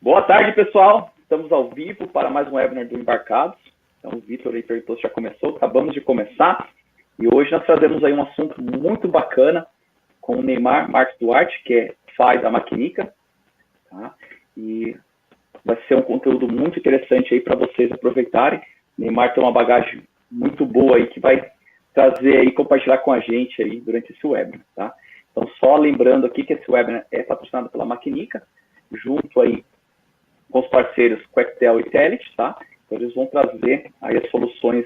Boa tarde, pessoal. Estamos ao vivo para mais um webinar do Embarcados. Então, o Vitor aí perguntou se já começou. Acabamos de começar. E hoje nós trazemos aí um assunto muito bacana com o Neymar Marques Duarte, que é FI da Maquinica. Tá? E vai ser um conteúdo muito interessante aí para vocês aproveitarem. O Neymar tem uma bagagem muito boa aí que vai trazer aí, compartilhar com a gente aí durante esse webinar, tá? Então, só lembrando aqui que esse webinar é patrocinado pela Maquinica, junto aí com os parceiros Quectel e Telit, tá? Então, eles vão trazer aí as soluções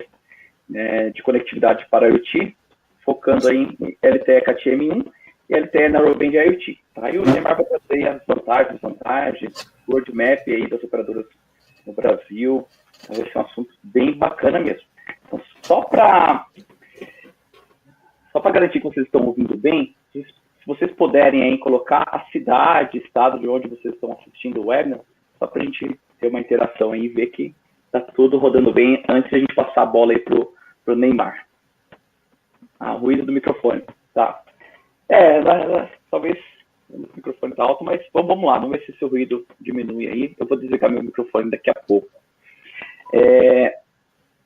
de conectividade para IoT, focando aí em LTE CAT-M1 e LTE Narrowband IoT, tá? E o Neymar vai trazer as vantagens, desvantagens, roadmap aí das operadoras no Brasil. Vai ser um assunto bem bacana mesmo. Então, só para garantir que vocês estão ouvindo bem, se vocês puderem aí colocar a cidade, estado de onde vocês estão assistindo o webinar, só para a gente ter uma interação aí e ver que está tudo rodando bem antes de a gente passar a bola aí pro Neymar. Ruído do microfone. Tá. Talvez o microfone está alto, mas vamos lá, vamos ver se seu ruído diminui aí. Eu vou desligar meu microfone daqui a pouco.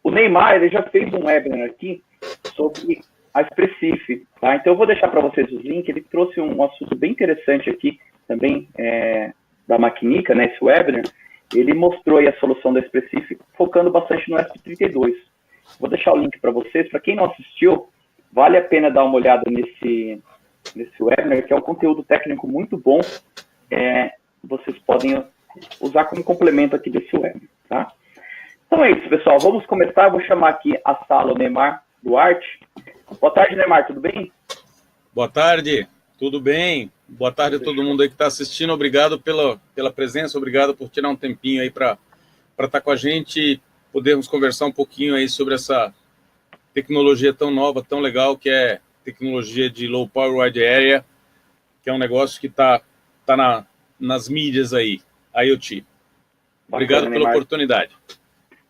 O Neymar ele já fez um webinar aqui sobre a Expressif, tá? Então eu vou deixar para vocês os links. Ele trouxe um assunto bem interessante aqui também da Maquinica, né? Esse webinar. Ele mostrou aí a solução da Expressif, focando bastante no ESP32. Vou deixar o link para vocês. Para quem não assistiu, vale a pena dar uma olhada nesse webinar, que é um conteúdo técnico muito bom. Vocês podem usar como complemento aqui desse webinar, tá? Então é isso, pessoal. Vamos começar. Eu vou chamar aqui a sala o Neymar Duarte. Boa tarde, Neymar. Tudo bem? Boa tarde. Tudo bem? Boa tarde a todo mundo aí que está assistindo. Obrigado pela presença. Obrigado por tirar um tempinho aí para estar com a gente e podermos conversar um pouquinho aí sobre essa tecnologia tão nova, tão legal, que é tecnologia de Low Power Wide Area, que é um negócio que está nas mídias aí, IoT. Obrigado pela oportunidade.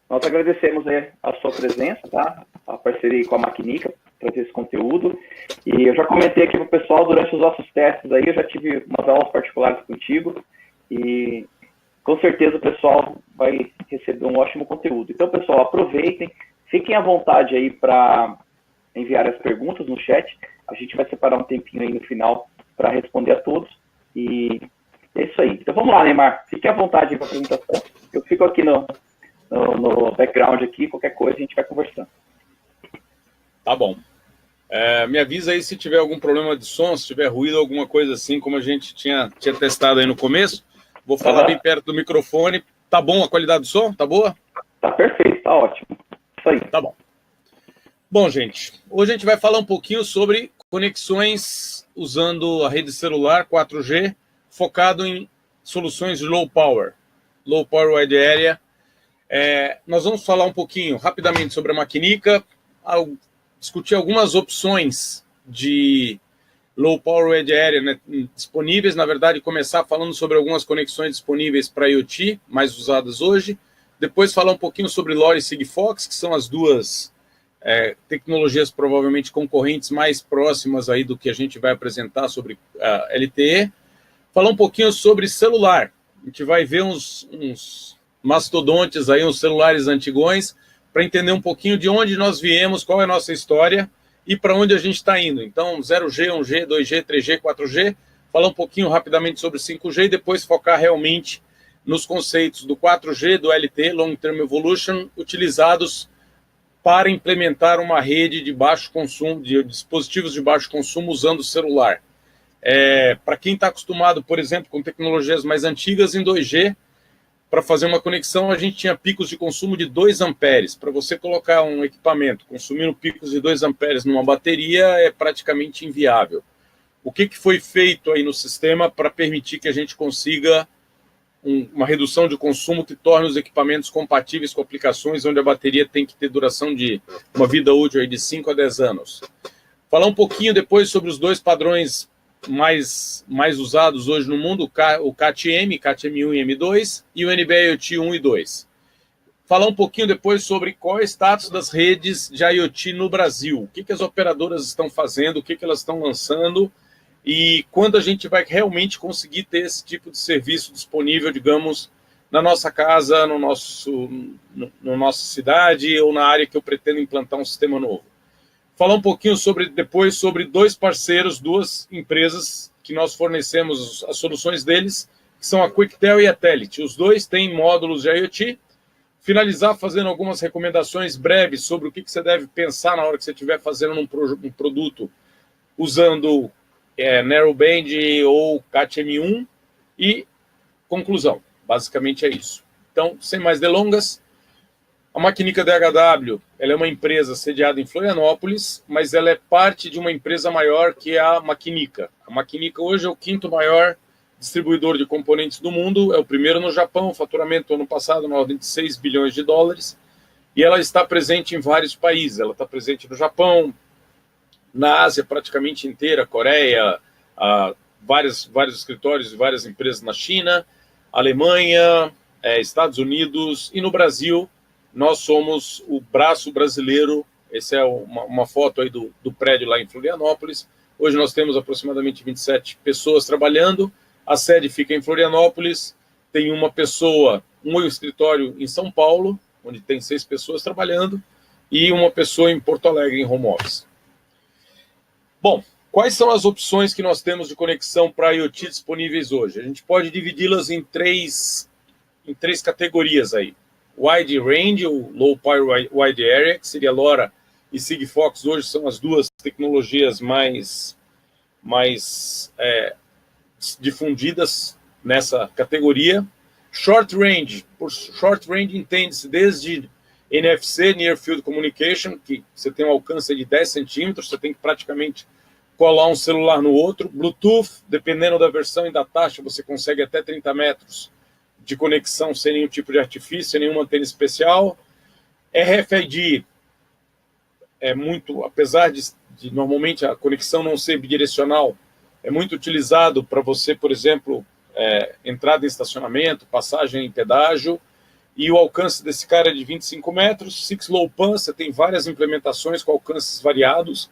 Nós agradecemos a sua presença, tá? A parceria com a Maquinica, trazer esse conteúdo. E eu já comentei aqui para o pessoal, durante os nossos testes aí, eu já tive umas aulas particulares contigo. E com certeza o pessoal vai receber um ótimo conteúdo. Então, pessoal, aproveitem, fiquem à vontade aí para enviar as perguntas no chat. A gente vai separar um tempinho aí no final para responder a todos. E é isso aí. Então, vamos lá, Neymar. Fiquem à vontade aí para a apresentação. Eu fico aqui no background aqui, qualquer coisa a gente vai conversando. Tá bom. Me avisa aí se tiver algum problema de som, se tiver ruído, alguma coisa assim, como a gente tinha testado aí no começo. Vou falar bem perto do microfone. Tá bom a qualidade do som? Tá boa? Tá perfeito, tá ótimo. Isso aí. Tá bom. Bom, gente, hoje a gente vai falar um pouquinho sobre conexões usando a rede celular 4G, focado em soluções de low power wide area. Nós vamos falar um pouquinho rapidamente sobre a Maquinica, discutir algumas opções de low power wide area, né, disponíveis. Na verdade, começar falando sobre algumas conexões disponíveis para IoT, mais usadas hoje. Depois falar um pouquinho sobre LoRa e Sigfox, que são as duas tecnologias provavelmente concorrentes mais próximas aí do que a gente vai apresentar sobre LTE. Falar um pouquinho sobre celular. A gente vai ver uns mastodontes aí, uns celulares antigões, para entender um pouquinho de onde nós viemos, qual é a nossa história e para onde a gente está indo. Então, 0G, 1G, 2G, 3G, 4G, falar um pouquinho rapidamente sobre 5G e depois focar realmente nos conceitos do 4G, do LTE, Long Term Evolution, utilizados para implementar uma rede de baixo consumo, de dispositivos de baixo consumo usando o celular. Para quem está acostumado, por exemplo, com tecnologias mais antigas, em 2G, para fazer uma conexão, a gente tinha picos de consumo de 2 amperes. Para você colocar um equipamento consumindo picos de 2 amperes numa bateria é praticamente inviável. O que foi feito aí no sistema para permitir que a gente consiga uma redução de consumo que torne os equipamentos compatíveis com aplicações onde a bateria tem que ter duração de uma vida útil aí de 5 a 10 anos? Falar um pouquinho depois sobre os dois padrões mais usados hoje no mundo, o CAT-M, CAT-M1 e M2, e o NB-IoT 1 e 2. Falar um pouquinho depois sobre qual é o status das redes de IoT no Brasil, o que as operadoras estão fazendo, o que elas estão lançando, e quando a gente vai realmente conseguir ter esse tipo de serviço disponível, digamos, na nossa casa, no nossa cidade ou na área que eu pretendo implantar um sistema novo. Falar um pouquinho depois sobre dois parceiros, duas empresas que nós fornecemos as soluções deles, que são a Quectel e a Telit. Os dois têm módulos de IoT. Finalizar fazendo algumas recomendações breves sobre o que você deve pensar na hora que você estiver fazendo um produto usando Narrowband ou CAT-M1 e conclusão. Basicamente é isso. Então, sem mais delongas, a Maquinica DHW, ela é uma empresa sediada em Florianópolis, mas ela é parte de uma empresa maior que é a Maquinica. A Maquinica hoje é o 5º maior distribuidor de componentes do mundo, é o primeiro no Japão, faturamento ano passado na ordem de 6 bilhões de dólares, e ela está presente em vários países. Ela está presente no Japão, na Ásia praticamente inteira, Coreia, vários escritórios e várias empresas na China, Alemanha, Estados Unidos, e no Brasil nós somos o braço brasileiro. Essa é uma foto aí do prédio lá em Florianópolis. Hoje nós temos aproximadamente 27 pessoas trabalhando. A sede fica em Florianópolis, tem uma pessoa, um escritório em São Paulo, onde tem 6 pessoas trabalhando, e uma pessoa em Porto Alegre, em home office. Bom, quais são as opções que nós temos de conexão para IoT disponíveis hoje? A gente pode dividi-las em três categorias aí. Wide Range, ou Low Power Wide Area, que seria LoRa e Sigfox, hoje são as duas tecnologias mais difundidas nessa categoria. Short Range, por Short Range entende-se desde NFC, Near Field Communication, que você tem um alcance de 10 centímetros, você tem que praticamente colar um celular no outro. Bluetooth, dependendo da versão e da taxa, você consegue até 30 metros de conexão sem nenhum tipo de artifício, sem nenhuma antena especial. RFID é muito, apesar de normalmente a conexão não ser bidirecional, é muito utilizado para você, por exemplo, entrada em estacionamento, passagem em pedágio, e o alcance desse cara é de 25 metros. 6LoWPAN, você tem várias implementações com alcances variados,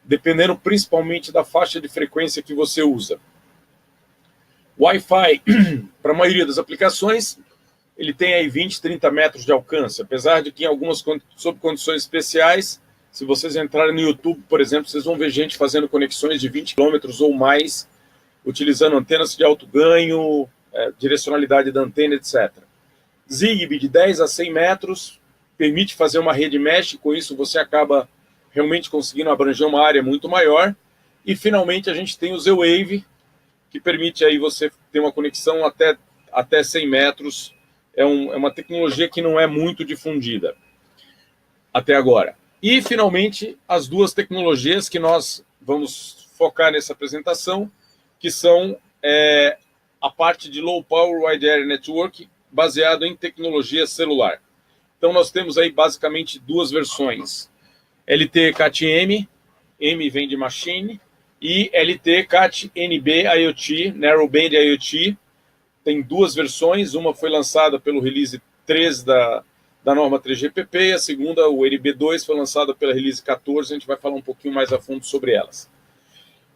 dependendo principalmente da faixa de frequência que você usa. Wi-Fi, para a maioria das aplicações, ele tem aí 20, 30 metros de alcance, apesar de que em algumas, sob condições especiais, se vocês entrarem no YouTube, por exemplo, vocês vão ver gente fazendo conexões de 20 km ou mais, utilizando antenas de alto ganho, direcionalidade da antena, etc. Zigbee, de 10 a 100 metros, permite fazer uma rede mesh, com isso você acaba realmente conseguindo abranger uma área muito maior. E, finalmente, a gente tem o Z-Wave, que permite aí você ter uma conexão até 100 metros. É uma tecnologia que não é muito difundida até agora. E, finalmente, as duas tecnologias que nós vamos focar nessa apresentação, que são a parte de Low Power Wide Area Network, baseado em tecnologia celular. Então, nós temos aí basicamente duas versões. LTE CAT-M, M vem de Machine, e LTE CAT-NB IoT, Narrowband IoT. Tem duas versões, uma foi lançada pelo Release 3 da norma 3GPP, e a segunda, o NB2, foi lançada pela Release 14, a gente vai falar um pouquinho mais a fundo sobre elas.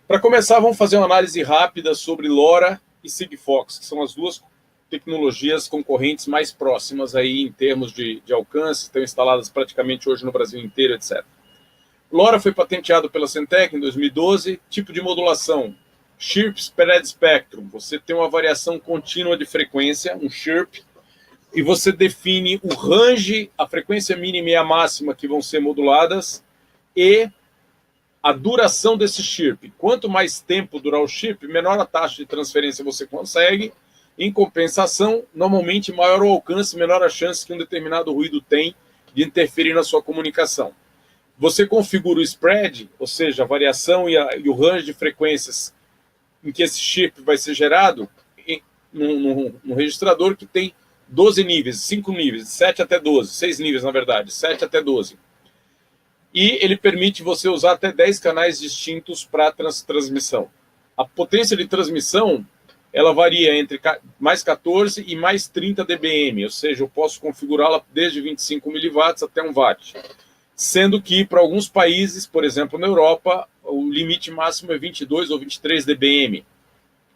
Para começar, vamos fazer uma análise rápida sobre LoRa e Sigfox, que são as duas tecnologias concorrentes mais próximas aí em termos de alcance, estão instaladas praticamente hoje no Brasil inteiro, etc. LoRa foi patenteado pela Centec em 2012, tipo de modulação, Chirp Spread Spectrum, você tem uma variação contínua de frequência, um chirp, e você define o range, a frequência mínima e a máxima que vão ser moduladas, e a duração desse chirp. Quanto mais tempo durar o chirp, menor a taxa de transferência você consegue. Em compensação, normalmente maior o alcance, menor a chance que um determinado ruído tem de interferir na sua comunicação. Você configura o spread, ou seja, a variação e o range de frequências em que esse chip vai ser gerado no registrador que tem 12 níveis, 5 níveis, de 7 até 12, 6 níveis na verdade, 7 até 12. E ele permite você usar até 10 canais distintos para transmissão. A potência de transmissão, ela varia entre mais 14 e mais 30 dBm, ou seja, eu posso configurá-la desde 25 mW até 1 watt. Sendo que, para alguns países, por exemplo, na Europa, o limite máximo é 22 ou 23 dBm,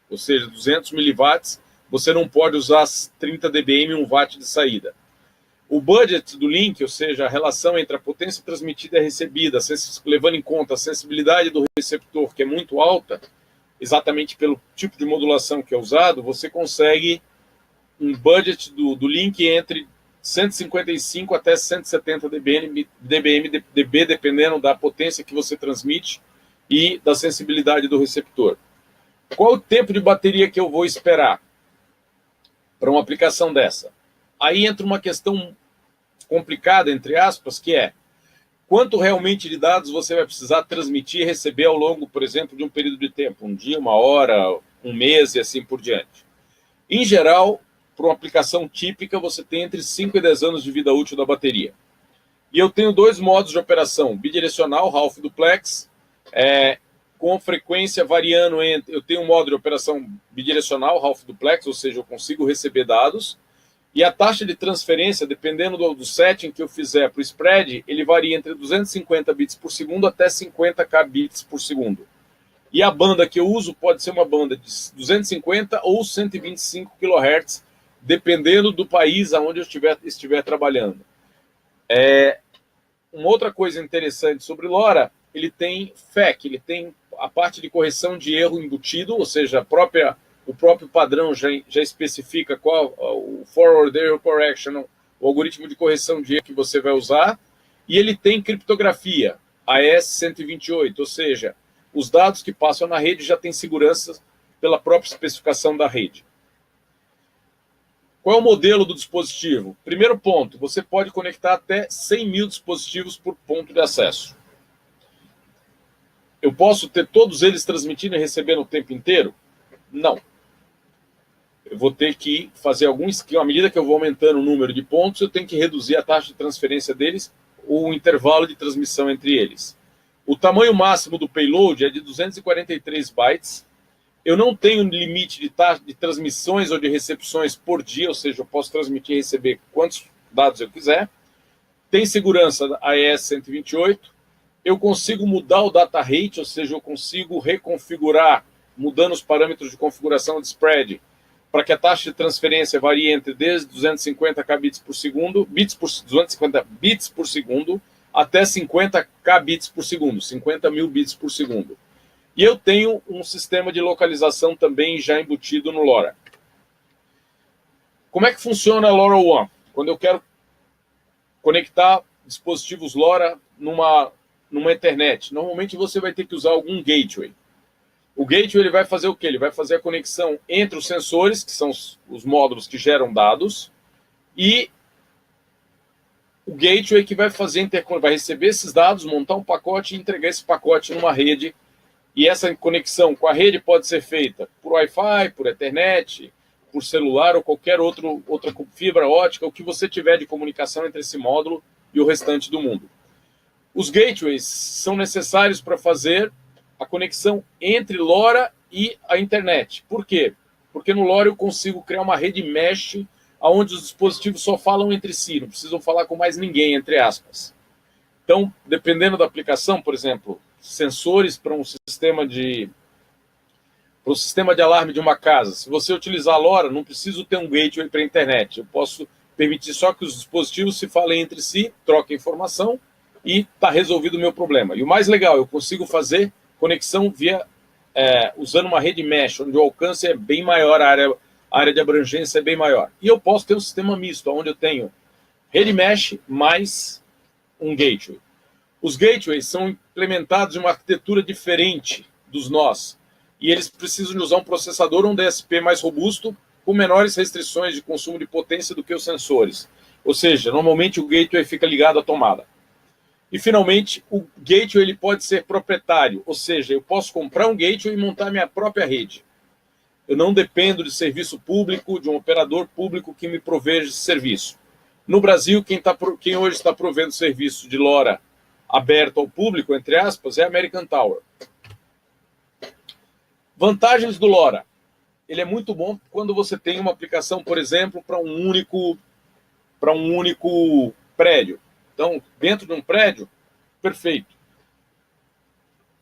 ou seja, 200 miliwatts, você não pode usar 30 dBm e 1 watt de saída. O budget do link, ou seja, a relação entre a potência transmitida e recebida, levando em conta a sensibilidade do receptor, que é muito alta, exatamente pelo tipo de modulação que é usado, você consegue um budget do link entre 155 até 170 dB, dependendo da potência que você transmite e da sensibilidade do receptor. Qual o tempo de bateria que eu vou esperar para uma aplicação dessa? Aí entra uma questão complicada, entre aspas, que é quanto realmente de dados você vai precisar transmitir e receber ao longo, por exemplo, de um período de tempo, um dia, uma hora, um mês e assim por diante. Em geral, para uma aplicação típica, você tem entre 5 e 10 anos de vida útil da bateria. E eu tenho 2 modos de operação, bidirecional, half duplex, com frequência variando entre... Eu tenho um modo de operação bidirecional, half duplex, ou seja, eu consigo receber dados, e a taxa de transferência, dependendo do setting que eu fizer para o spread, ele varia entre 250 bits por segundo até 50k bits por segundo. E a banda que eu uso pode ser uma banda de 250 ou 125 kHz, dependendo do país aonde eu estiver trabalhando. Uma outra coisa interessante sobre LoRa, ele tem FEC, ele tem a parte de correção de erro embutido, ou seja, o próprio padrão já especifica qual o Forward Error Correction, o algoritmo de correção de erro que você vai usar, e ele tem criptografia, AES-128, ou seja, os dados que passam na rede já têm segurança pela própria especificação da rede. Qual é o modelo do dispositivo? Primeiro ponto, você pode conectar até 100 mil dispositivos por ponto de acesso. Eu posso ter todos eles transmitindo e recebendo o tempo inteiro? Não. Eu vou ter que fazer algum esquema. À medida que eu vou aumentando o número de pontos, eu tenho que reduzir a taxa de transferência deles, ou o intervalo de transmissão entre eles. O tamanho máximo do payload é de 243 bytes. Eu não tenho limite de transmissões ou de recepções por dia, ou seja, eu posso transmitir e receber quantos dados eu quiser. Tem segurança AES-128. Eu consigo mudar o data rate, ou seja, eu consigo reconfigurar, mudando os parâmetros de configuração de spread, para que a taxa de transferência varie entre desde 250 kbits por segundo, 250 bits por segundo, até 50 kbits por segundo, 50 mil bits por segundo. E eu tenho um sistema de localização também já embutido no LoRa. Como é que funciona a LoRaWAN? Quando eu quero conectar dispositivos LoRa numa internet, normalmente você vai ter que usar algum gateway. O gateway ele vai fazer o quê? Ele vai fazer a conexão entre os sensores, que são os módulos que geram dados, e o gateway que vai fazer vai receber esses dados, montar um pacote e entregar esse pacote numa rede. E essa conexão com a rede pode ser feita por Wi-Fi, por Ethernet, por celular ou qualquer outra fibra ótica, o que você tiver de comunicação entre esse módulo e o restante do mundo. Os gateways são necessários para fazer a conexão entre LoRa e a internet. Por quê? Porque no LoRa eu consigo criar uma rede mesh onde os dispositivos só falam entre si, não precisam falar com mais ninguém, entre aspas. Então, dependendo da aplicação, por exemplo, sensores para um sistema de alarme de uma casa. Se você utilizar a LoRa, não preciso ter um gateway para a internet. Eu posso permitir só que os dispositivos se falem entre si, troquem informação e está resolvido o meu problema. E o mais legal, eu consigo fazer conexão usando uma rede mesh, onde o alcance é bem maior, a área de abrangência é bem maior. E eu posso ter um sistema misto, onde eu tenho rede mesh mais um gateway. Os gateways são implementados em uma arquitetura diferente dos nós, e eles precisam de usar um processador, um DSP mais robusto, com menores restrições de consumo de potência do que os sensores. Ou seja, normalmente o gateway fica ligado à tomada. E, finalmente, o gateway ele pode ser proprietário, ou seja, eu posso comprar um gateway e montar minha própria rede. Eu não dependo de serviço público, de um operador público que me proveja esse serviço. No Brasil, quem hoje está provendo serviço de LoRa aberto ao público, entre aspas, é a American Tower. Vantagens do LoRa. Ele é muito bom quando você tem uma aplicação, por exemplo, para um único prédio. Então, dentro de um prédio, perfeito.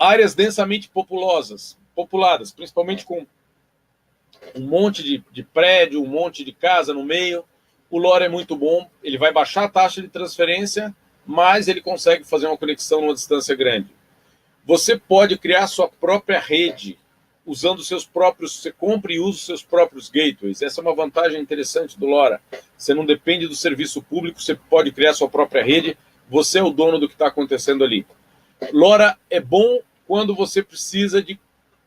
Áreas densamente populadas, principalmente com um monte de prédio, um monte de casa no meio, o LoRa é muito bom, ele vai baixar a taxa de transferência, mas ele consegue fazer uma conexão numa distância grande. Você pode criar sua própria rede, usando seus próprios, você compra e usa os seus próprios gateways. Essa é uma vantagem interessante do LoRa. Você não depende do serviço público, você pode criar sua própria rede, você é o dono do que está acontecendo ali. LoRa é bom quando você precisa de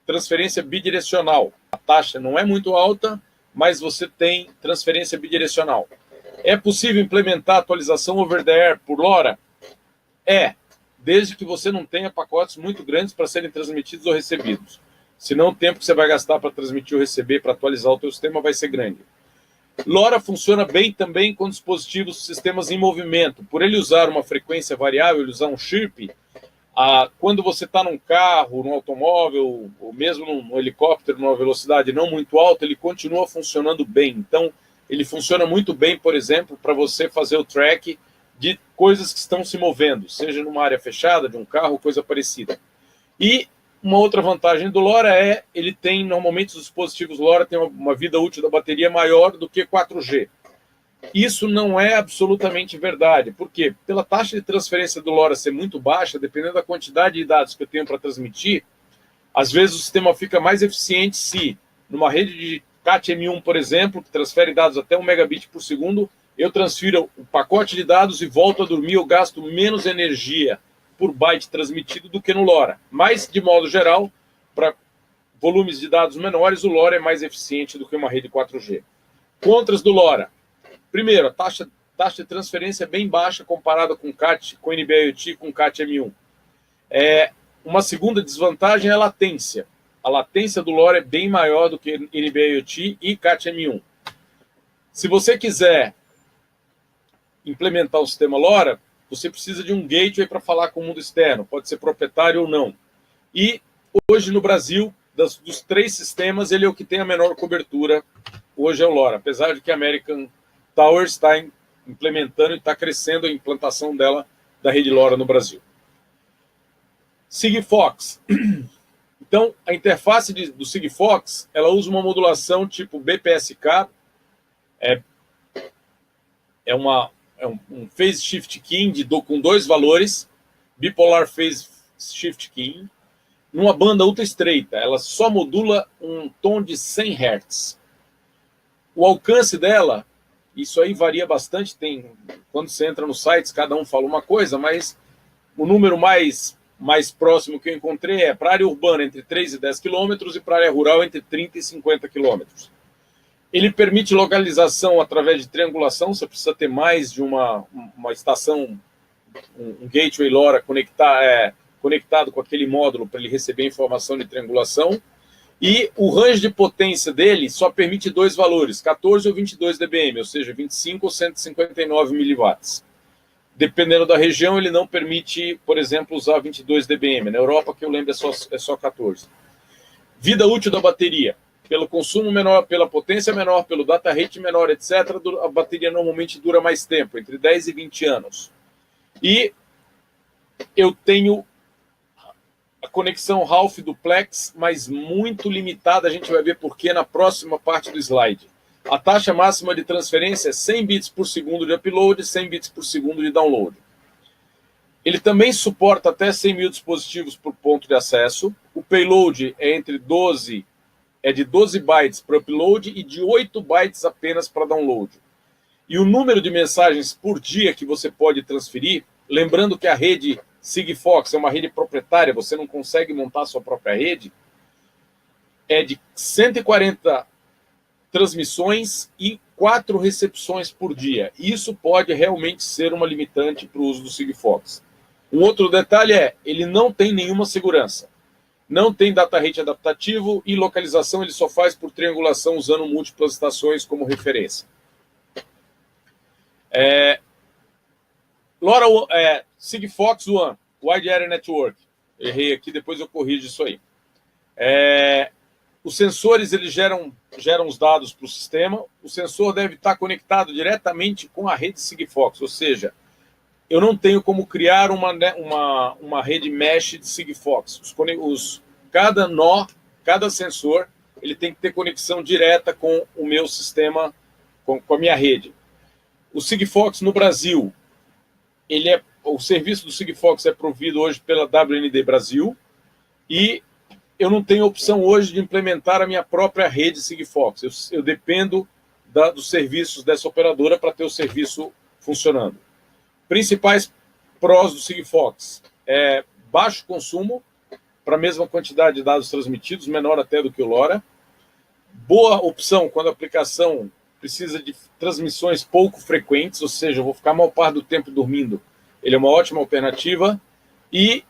transferência bidirecional. A taxa não é muito alta, mas você tem transferência bidirecional. É possível implementar atualização over the air por LoRa? Desde que você não tenha pacotes muito grandes para serem transmitidos ou recebidos. Senão o tempo que você vai gastar para transmitir ou receber, para atualizar o teu sistema, vai ser grande. LoRa funciona bem também com dispositivos, sistemas em movimento. Por ele usar uma frequência variável, ele usar um chirp, quando você está num carro, num automóvel, ou mesmo num helicóptero, numa velocidade não muito alta, ele continua funcionando bem. Então, ele funciona muito bem, por exemplo, para você fazer o track de coisas que estão se movendo, seja numa área fechada, de um carro, coisa parecida. E uma outra vantagem do LoRa ele tem, normalmente os dispositivos LoRa têm uma vida útil da bateria maior do que 4G. Isso não é absolutamente verdade. Por quê? Pela taxa de transferência do LoRa ser muito baixa, dependendo da quantidade de dados que eu tenho para transmitir, às vezes o sistema fica mais eficiente se, numa rede de CAT-M1, por exemplo, que transfere dados até 1 megabit por segundo, eu transfiro o pacote de dados e volto a dormir, eu gasto menos energia por byte transmitido do que no LoRa. Mas, de modo geral, para volumes de dados menores, o LoRa é mais eficiente do que uma rede 4G. Contras do LoRa. Primeiro, a taxa de transferência é bem baixa comparada com com NB-IoT e com CAT-M1. Uma segunda desvantagem é a latência. A latência do LoRa é bem maior do que NB-IoT e CAT-M1. Se você quiser implementar o sistema LoRa, você precisa de um gateway para falar com o mundo externo, pode ser proprietário ou não. E hoje no Brasil, dos 3 sistemas, ele é o que tem a menor cobertura, hoje é o LoRa, apesar de que a American Tower está implementando e está crescendo a implantação dela, da rede LoRa no Brasil. Sigfox. Então, a interface do Sigfox, ela usa uma modulação tipo BPSK, um Phase Shift Keying com 2 valores, Bipolar Phase Shift Keying, numa banda ultra estreita. Ela só modula um tom de 100 Hz. O alcance dela, isso aí varia bastante, quando você entra nos sites, cada um fala uma coisa, mas o número mais próximo que eu encontrei é para área urbana entre 3 e 10 km e para área rural entre 30 e 50 km. Ele permite localização através de triangulação, você precisa ter mais de uma estação, um gateway LoRa conectado com aquele módulo para ele receber informação de triangulação. E o range de potência dele só permite 2 valores, 14 ou 22 dBm, ou seja, 25 ou 159 miliwatts. Dependendo da região, ele não permite, por exemplo, usar 22 dBm. Na Europa, que eu lembro, é só 14. Vida útil da bateria. Pelo consumo menor, pela potência menor, pelo data rate menor, etc., a bateria normalmente dura mais tempo, entre 10 e 20 anos. E eu tenho a conexão Half Duplex, mas muito limitada, a gente vai ver por quê na próxima parte do slide. A taxa máxima de transferência é 100 bits por segundo de upload e 100 bits por segundo de download. Ele também suporta até 100 mil dispositivos por ponto de acesso. O payload é de 12 bytes para upload e de 8 bytes apenas para download. E o número de mensagens por dia que você pode transferir, lembrando que a rede Sigfox é uma rede proprietária, você não consegue montar a sua própria rede, é de 140 transmissões e 4 recepções por dia. Isso pode realmente ser uma limitante para o uso do Sigfox. Um outro detalhe ele não tem nenhuma segurança. Não tem data rate adaptativo e localização ele só faz por triangulação usando múltiplas estações como referência. LoRa Sigfox One, Wide Area Network. Errei aqui, depois eu corrijo isso aí. Os sensores eles geram os dados para o sistema. O sensor deve estar conectado diretamente com a rede Sigfox, ou seja, eu não tenho como criar uma rede mesh de Sigfox. Cada nó, cada sensor, ele tem que ter conexão direta com o meu sistema, com a minha rede. O Sigfox no Brasil, o serviço do Sigfox é provido hoje pela WND Brasil, e eu não tenho opção hoje de implementar a minha própria rede Sigfox. Eu dependo dos serviços dessa operadora para ter o serviço funcionando. Principais prós do Sigfox: baixo consumo para a mesma quantidade de dados transmitidos, menor até do que o LoRa. Boa opção quando a aplicação precisa de transmissões pouco frequentes, ou seja, eu vou ficar a maior parte do tempo dormindo. Ele é uma ótima alternativa. E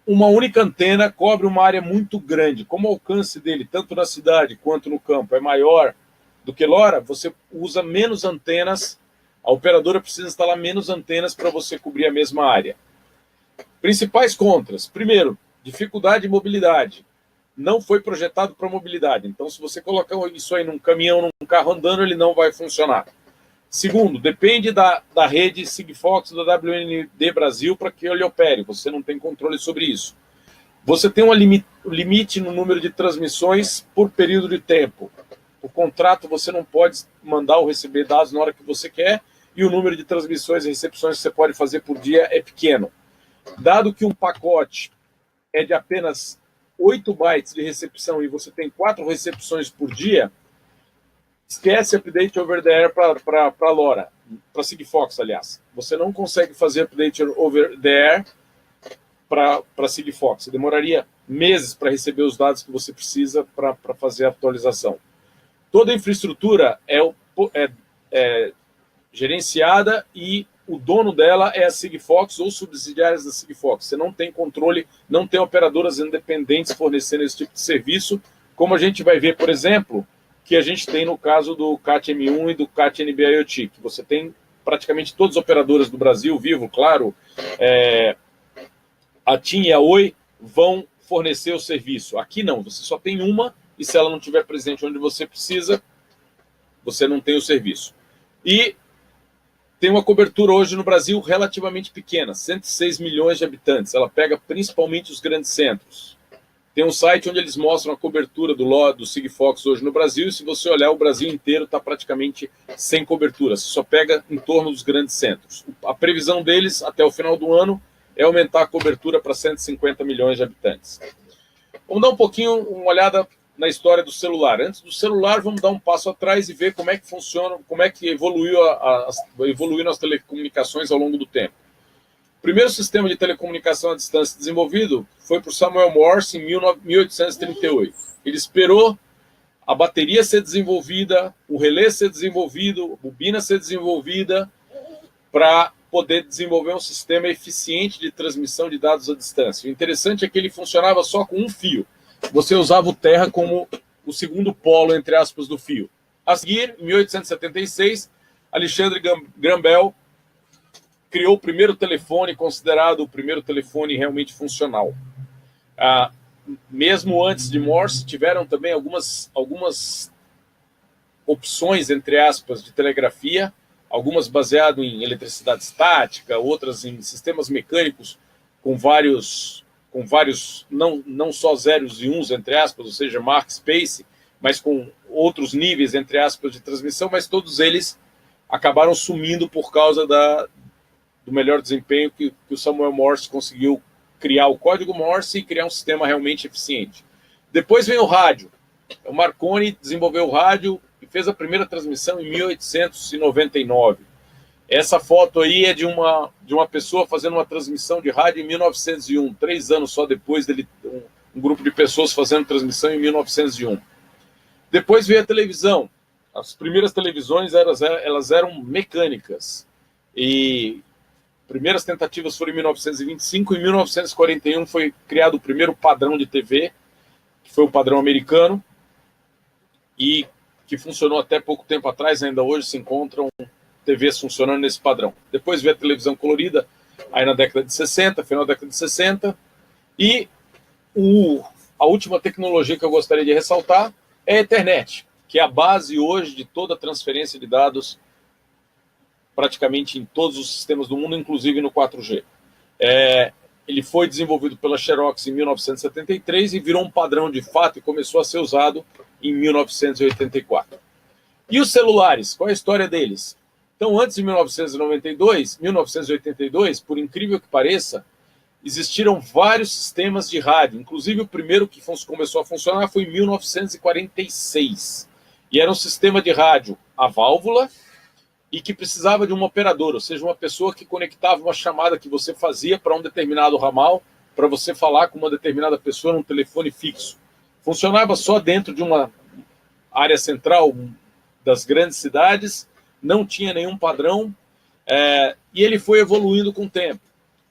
uma única antena cobre uma área muito grande. Como o alcance dele, tanto na cidade quanto no campo, é maior do que LoRa, você usa menos antenas. A operadora precisa instalar menos antenas para você cobrir a mesma área. Principais contras: primeiro, dificuldade de mobilidade. Não foi projetado para mobilidade. Então, se você colocar isso aí num caminhão, num carro andando, ele não vai funcionar. Segundo, depende da rede Sigfox da WND Brasil para que ele opere. Você não tem controle sobre isso. Você tem um limite no número de transmissões por período de tempo. Por contrato, você não pode mandar ou receber dados na hora que você quer, e o número de transmissões e recepções que você pode fazer por dia é pequeno. Dado que um pacote é de apenas 8 bytes de recepção e você tem 4 recepções por dia, esquece update over the air para LoRa, para Sigfox, aliás. Você não consegue fazer update over the air para Sigfox. Você demoraria meses para receber os dados que você precisa para fazer a atualização. Toda a infraestrutura é gerenciada e o dono dela é a Sigfox ou subsidiárias da Sigfox. Você não tem controle, não tem operadoras independentes fornecendo esse tipo de serviço, como a gente vai ver, por exemplo, que a gente tem no caso do CAT-M1 e do CAT-NB-IoT, que você tem praticamente todas as operadoras do Brasil, Vivo, Claro, a TIM e a Oi vão fornecer o serviço. Aqui não, você só tem uma, e se ela não estiver presente onde você precisa, você não tem o serviço. E tem uma cobertura hoje no Brasil relativamente pequena, 106 milhões de habitantes. Ela pega principalmente os grandes centros. Tem um site onde eles mostram a cobertura do Sigfox hoje no Brasil, e se você olhar, o Brasil inteiro está praticamente sem cobertura. Você só pega em torno dos grandes centros. A previsão deles, até o final do ano, é aumentar a cobertura para 150 milhões de habitantes. Vamos dar uma olhada na história do celular. Antes do celular, vamos dar um passo atrás e ver como é que funciona, como é que evoluíram as telecomunicações ao longo do tempo. O primeiro sistema de telecomunicação à distância desenvolvido foi por Samuel Morse em 1838. Ele esperou a bateria ser desenvolvida, o relé ser desenvolvido, a bobina ser desenvolvida, para poder desenvolver um sistema eficiente de transmissão de dados à distância. O interessante é que ele funcionava só com um fio. Você usava o terra como o segundo polo, entre aspas, do fio. A seguir, em 1876, Alexandre Graham Bell criou o primeiro telefone, considerado o primeiro telefone realmente funcional. Mesmo antes de Morse, tiveram também algumas opções, entre aspas, de telegrafia, algumas baseadas em eletricidade estática, outras em sistemas mecânicos com vários não só zeros e uns, entre aspas, ou seja, Mark Space, mas com outros níveis, entre aspas, de transmissão, mas todos eles acabaram sumindo por causa do melhor desempenho que o Samuel Morse conseguiu criar o código Morse e criar um sistema realmente eficiente. Depois vem o rádio. O Marconi desenvolveu o rádio e fez a primeira transmissão em 1899. Essa foto aí é de uma pessoa fazendo uma transmissão de rádio em 1901, 3 anos só depois dele, um grupo de pessoas fazendo transmissão em 1901. Depois veio a televisão. As primeiras televisões elas eram mecânicas. E primeiras tentativas foram em 1925. Em 1941 foi criado o primeiro padrão de TV, que foi o padrão americano, e que funcionou até pouco tempo atrás. Ainda hoje se encontram TVs funcionando nesse padrão. Depois veio a televisão colorida, aí na década de 60, final da década de 60, e a última tecnologia que eu gostaria de ressaltar é a internet, que é a base hoje de toda a transferência de dados praticamente em todos os sistemas do mundo, inclusive no 4G. Ele foi desenvolvido pela Xerox em 1973 e virou um padrão de fato e começou a ser usado em 1984. E os celulares, qual é a história deles? Então, antes de 1982, por incrível que pareça, existiram vários sistemas de rádio, inclusive o primeiro que começou a funcionar foi em 1946. E era um sistema de rádio a válvula e que precisava de um operador, ou seja, uma pessoa que conectava uma chamada que você fazia para um determinado ramal, para você falar com uma determinada pessoa num telefone fixo. Funcionava só dentro de uma área central das grandes cidades, não tinha nenhum padrão, e ele foi evoluindo com o tempo.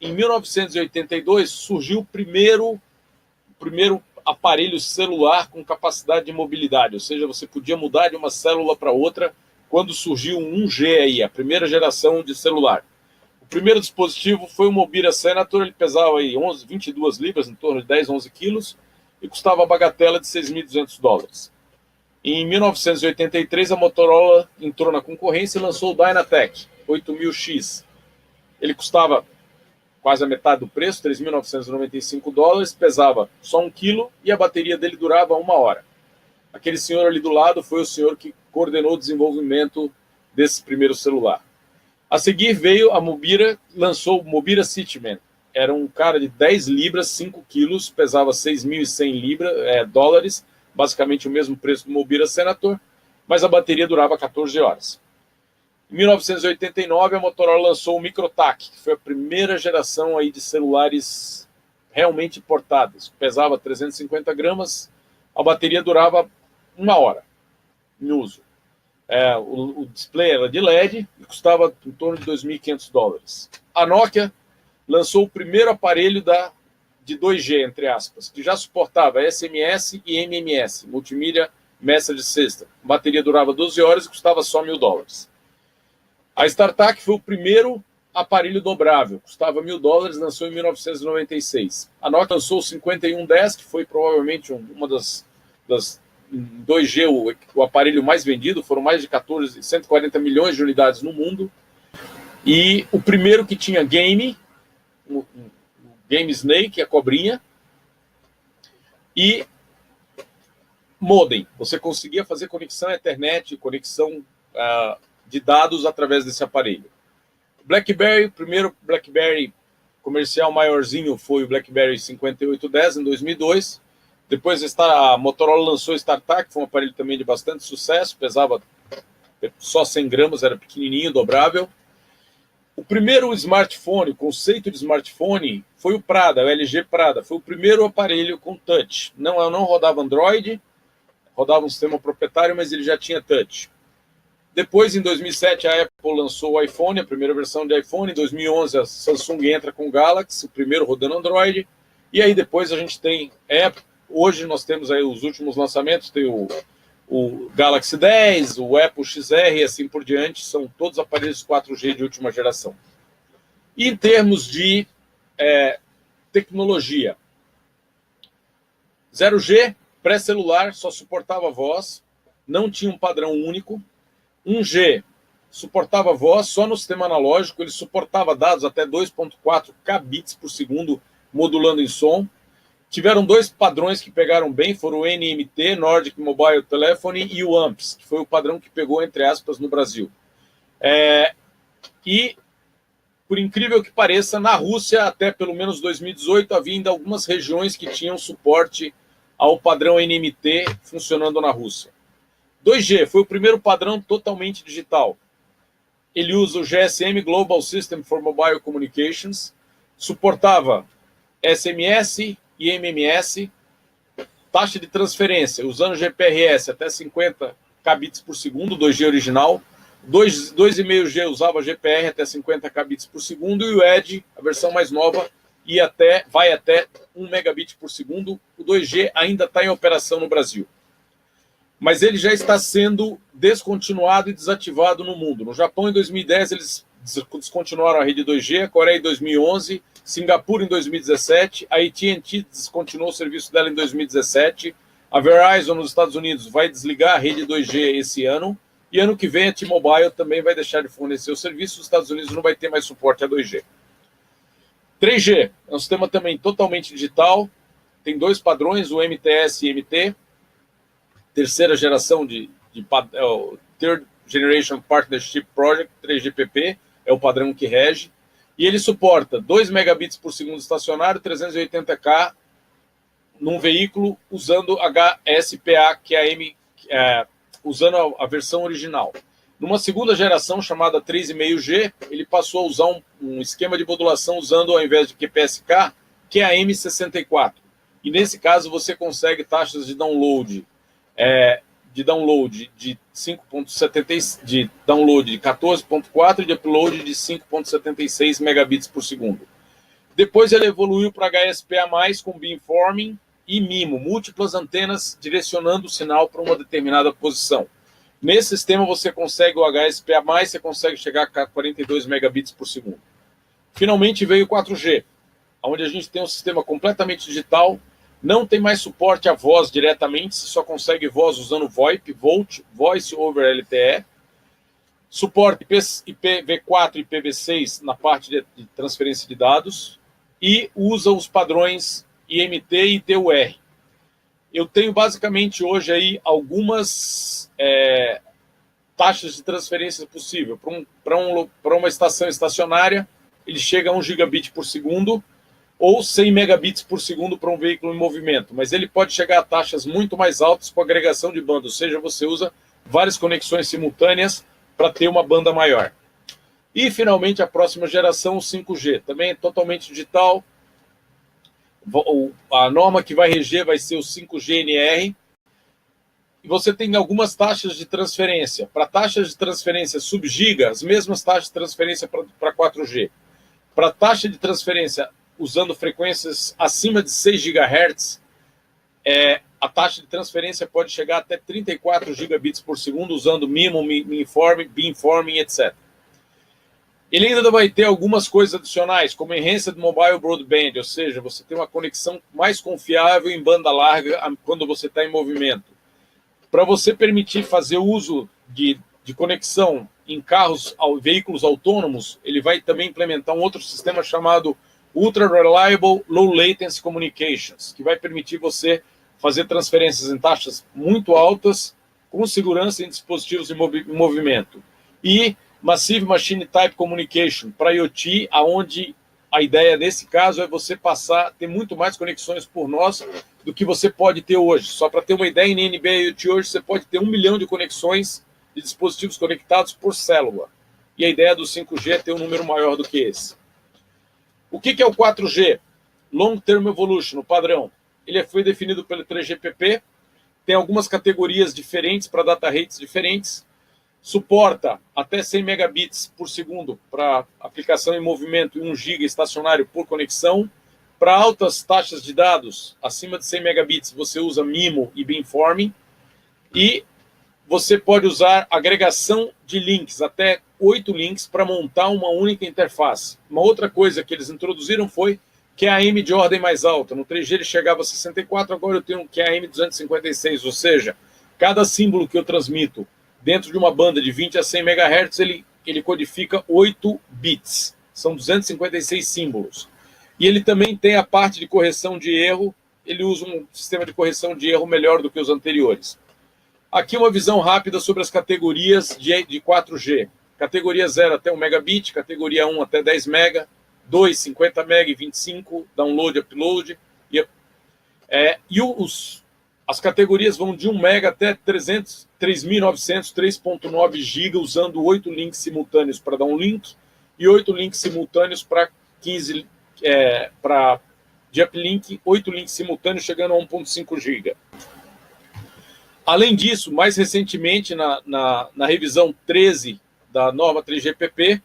Em 1982 surgiu o primeiro aparelho celular com capacidade de mobilidade, ou seja, você podia mudar de uma célula para outra quando surgiu o 1G aí, a primeira geração de celular. O primeiro dispositivo foi o Mobira Senator, ele pesava aí 22 libras, em torno de 10, 11 quilos, e custava a bagatela de $6.200. Em 1983, a Motorola entrou na concorrência e lançou o Dynatec 8000X. Ele custava quase a metade do preço, $3.995, pesava só 1 quilo e a bateria dele durava 1 hora. Aquele senhor ali do lado foi o senhor que coordenou o desenvolvimento desse primeiro celular. A seguir veio a Mobira, lançou o Mobira Cityman. Era um cara de 10 libras, 5 quilos, pesava 6.100 dólares, basicamente o mesmo preço do Mobira Senator, mas a bateria durava 14 horas. Em 1989, a Motorola lançou o Microtac, que foi a primeira geração aí de celulares realmente portáteis. Pesava 350 gramas, a bateria durava 1 hora em uso. O display era de LED e custava em torno de $2.500. A Nokia lançou o primeiro aparelho de 2G, entre aspas, que já suportava SMS e MMS, Multimedia Message System. A bateria durava 12 horas e custava só $1.000. A StarTAC foi o primeiro aparelho dobrável, custava $1.000, lançou em 1996. A Nokia lançou o 5110, que foi provavelmente uma das 2G, o aparelho mais vendido, foram mais de 140 milhões de unidades no mundo. E o primeiro que tinha game, o Game Snake, a cobrinha, e modem. Você conseguia fazer conexão à internet, conexão de dados através desse aparelho. BlackBerry, o primeiro BlackBerry comercial maiorzinho foi o BlackBerry 5810 em 2002. Depois a Motorola lançou o StarTAC, que foi um aparelho também de bastante sucesso, pesava só 100 gramas, era pequenininho, dobrável. O primeiro smartphone, o conceito de smartphone, foi o Prada, o LG Prada. Foi o primeiro aparelho com touch. Não rodava Android, rodava um sistema proprietário, mas ele já tinha touch. Depois, em 2007, a Apple lançou o iPhone, a primeira versão de iPhone. Em 2011, a Samsung entra com o Galaxy, o primeiro rodando Android. E aí depois a gente tem Apple. Hoje nós temos aí os últimos lançamentos, tem o Galaxy 10, o Apple XR e assim por diante, são todos aparelhos 4G de última geração. E em termos de tecnologia, 0G, pré-celular, só suportava voz, não tinha um padrão único. 1G, suportava voz só no sistema analógico, ele suportava dados até 2.4 kbps por segundo, modulando em som. Tiveram 2 padrões que pegaram bem, foram o NMT, Nordic Mobile Telephony, e o AMPS, que foi o padrão que pegou, entre aspas, no Brasil. E, por incrível que pareça, na Rússia, até pelo menos 2018, havia ainda algumas regiões que tinham suporte ao padrão NMT funcionando na Rússia. 2G foi o primeiro padrão totalmente digital. Ele usa o GSM, Global System for Mobile Communications, suportava SMS e MMS, taxa de transferência, usando GPRS até 50 kbps por segundo, 2G original, 2,5G usava GPR até 50 kbps por segundo, e o Edge, a versão mais nova, vai até 1 megabit por segundo. O 2G ainda está em operação no Brasil, mas ele já está sendo descontinuado e desativado no mundo. No Japão, em 2010, eles descontinuaram a rede 2G, a Coreia em 2011, Singapura em 2017, a AT&T descontinuou o serviço dela em 2017, a Verizon nos Estados Unidos vai desligar a rede 2G esse ano, E ano que vem a T-Mobile também vai deixar de fornecer o serviço, os Estados Unidos não vai ter mais suporte a 2G. 3G é um sistema também totalmente digital, tem 2 padrões, o MTS e MT, terceira geração Third Generation Partnership Project, 3GPP, é o padrão que rege, e ele suporta 2 megabits por segundo estacionário, 380K num veículo usando HSPA, que é usando a versão original. Numa segunda geração, chamada 3,5G, ele passou a usar um esquema de modulação usando, ao invés de QPSK, QAM64. E nesse caso, você consegue taxas de download de 5.70, de download de 14.4 e de upload de 5.76 megabits por segundo. Depois ele evoluiu para HSPA+, com beamforming e MIMO, múltiplas antenas direcionando o sinal para uma determinada posição. Nesse sistema você consegue o HSPA+, você consegue chegar a 42 megabits por segundo. Finalmente veio o 4G, onde a gente tem um sistema completamente digital, não tem mais suporte a voz diretamente, você só consegue voz usando VoIP, Voice over LTE, suporte IPv4 e IPv6 na parte de transferência de dados, e usa os padrões IMT e TUR. Eu tenho basicamente hoje aí algumas taxas de transferência possível. Para uma estação estacionária, ele chega a 1 gigabit por segundo, ou 100 megabits por segundo para um veículo em movimento, mas ele pode chegar a taxas muito mais altas com agregação de banda, ou seja, você usa várias conexões simultâneas para ter uma banda maior. E, finalmente, a próxima geração, o 5G, também é totalmente digital. A norma que vai reger vai ser o 5G-NR, e você tem algumas taxas de transferência. Para taxas de transferência sub-giga, as mesmas taxas de transferência para 4G. Para taxa de transferência usando frequências acima de 6 GHz, a taxa de transferência pode chegar até 34 gigabits por segundo, usando MIMO, beamforming, etc. Ele ainda vai ter algumas coisas adicionais, como Enhanced Mobile Broadband, ou seja, você tem uma conexão mais confiável em banda larga quando você está em movimento. Para você permitir fazer uso de conexão em veículos autônomos, ele vai também implementar um outro sistema chamado Ultra Reliable Low Latency Communications, que vai permitir você fazer transferências em taxas muito altas, com segurança em dispositivos em movimento. E Massive Machine Type Communication, para IoT, onde a ideia nesse caso é você ter muito mais conexões por nós do que você pode ter hoje. Só para ter uma ideia, em NB IoT hoje você pode ter 1 milhão de conexões de dispositivos conectados por célula. E a ideia do 5G é ter um número maior do que esse. O que é o 4G? Long Term Evolution, o padrão. Ele foi definido pelo 3GPP, tem algumas categorias diferentes para data rates diferentes, suporta até 100 megabits por segundo para aplicação em movimento e 1 GB estacionário por conexão. Para altas taxas de dados, acima de 100 megabits, você usa MIMO e beamforming, e você pode usar agregação de links, até 8 links, para montar uma única interface. Uma outra coisa que eles introduziram foi QAM de ordem mais alta. No 3G ele chegava a 64, agora eu tenho um QAM 256, ou seja, cada símbolo que eu transmito dentro de uma banda de 20 a 100 MHz, ele codifica 8 bits. São 256 símbolos. E ele também tem a parte de correção de erro, ele usa um sistema de correção de erro melhor do que os anteriores. Aqui uma visão rápida sobre as categorias de 4G. Categoria 0 até 1 megabit, categoria 1 até 10 mega, 2, 50 mega e 25, download, upload. As categorias vão de 1 mega até 3.900, 3.9 GB, usando 8 links simultâneos para dar um link e 8 links simultâneos para 15 de uplink, 8 links simultâneos chegando a 1.5 GB. Além disso, mais recentemente, na revisão 13 da norma 3GPP,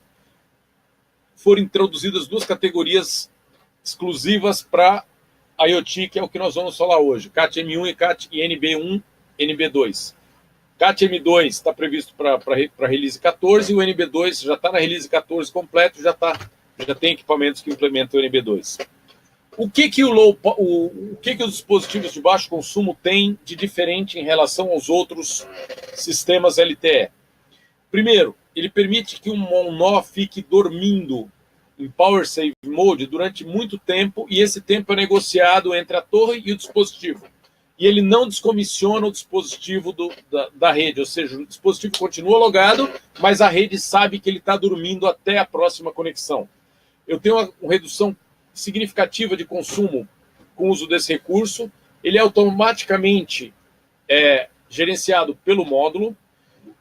foram introduzidas 2 categorias exclusivas para IoT, que é o que nós vamos falar hoje, CAT-M1 e NB1, NB2. CAT-M2 está previsto para release 14, e o NB2 já está na release 14 completo, já tem equipamentos que implementam o NB2. O que os dispositivos de baixo consumo têm de diferente em relação aos outros sistemas LTE? Primeiro, ele permite que um nó fique dormindo em Power Save Mode durante muito tempo, e esse tempo é negociado entre a torre e o dispositivo. E ele não descomissiona o dispositivo da rede, ou seja, o dispositivo continua logado, mas a rede sabe que ele está dormindo até a próxima conexão. Eu tenho uma redução significativa de consumo com o uso desse recurso. Ele é automaticamente gerenciado pelo módulo.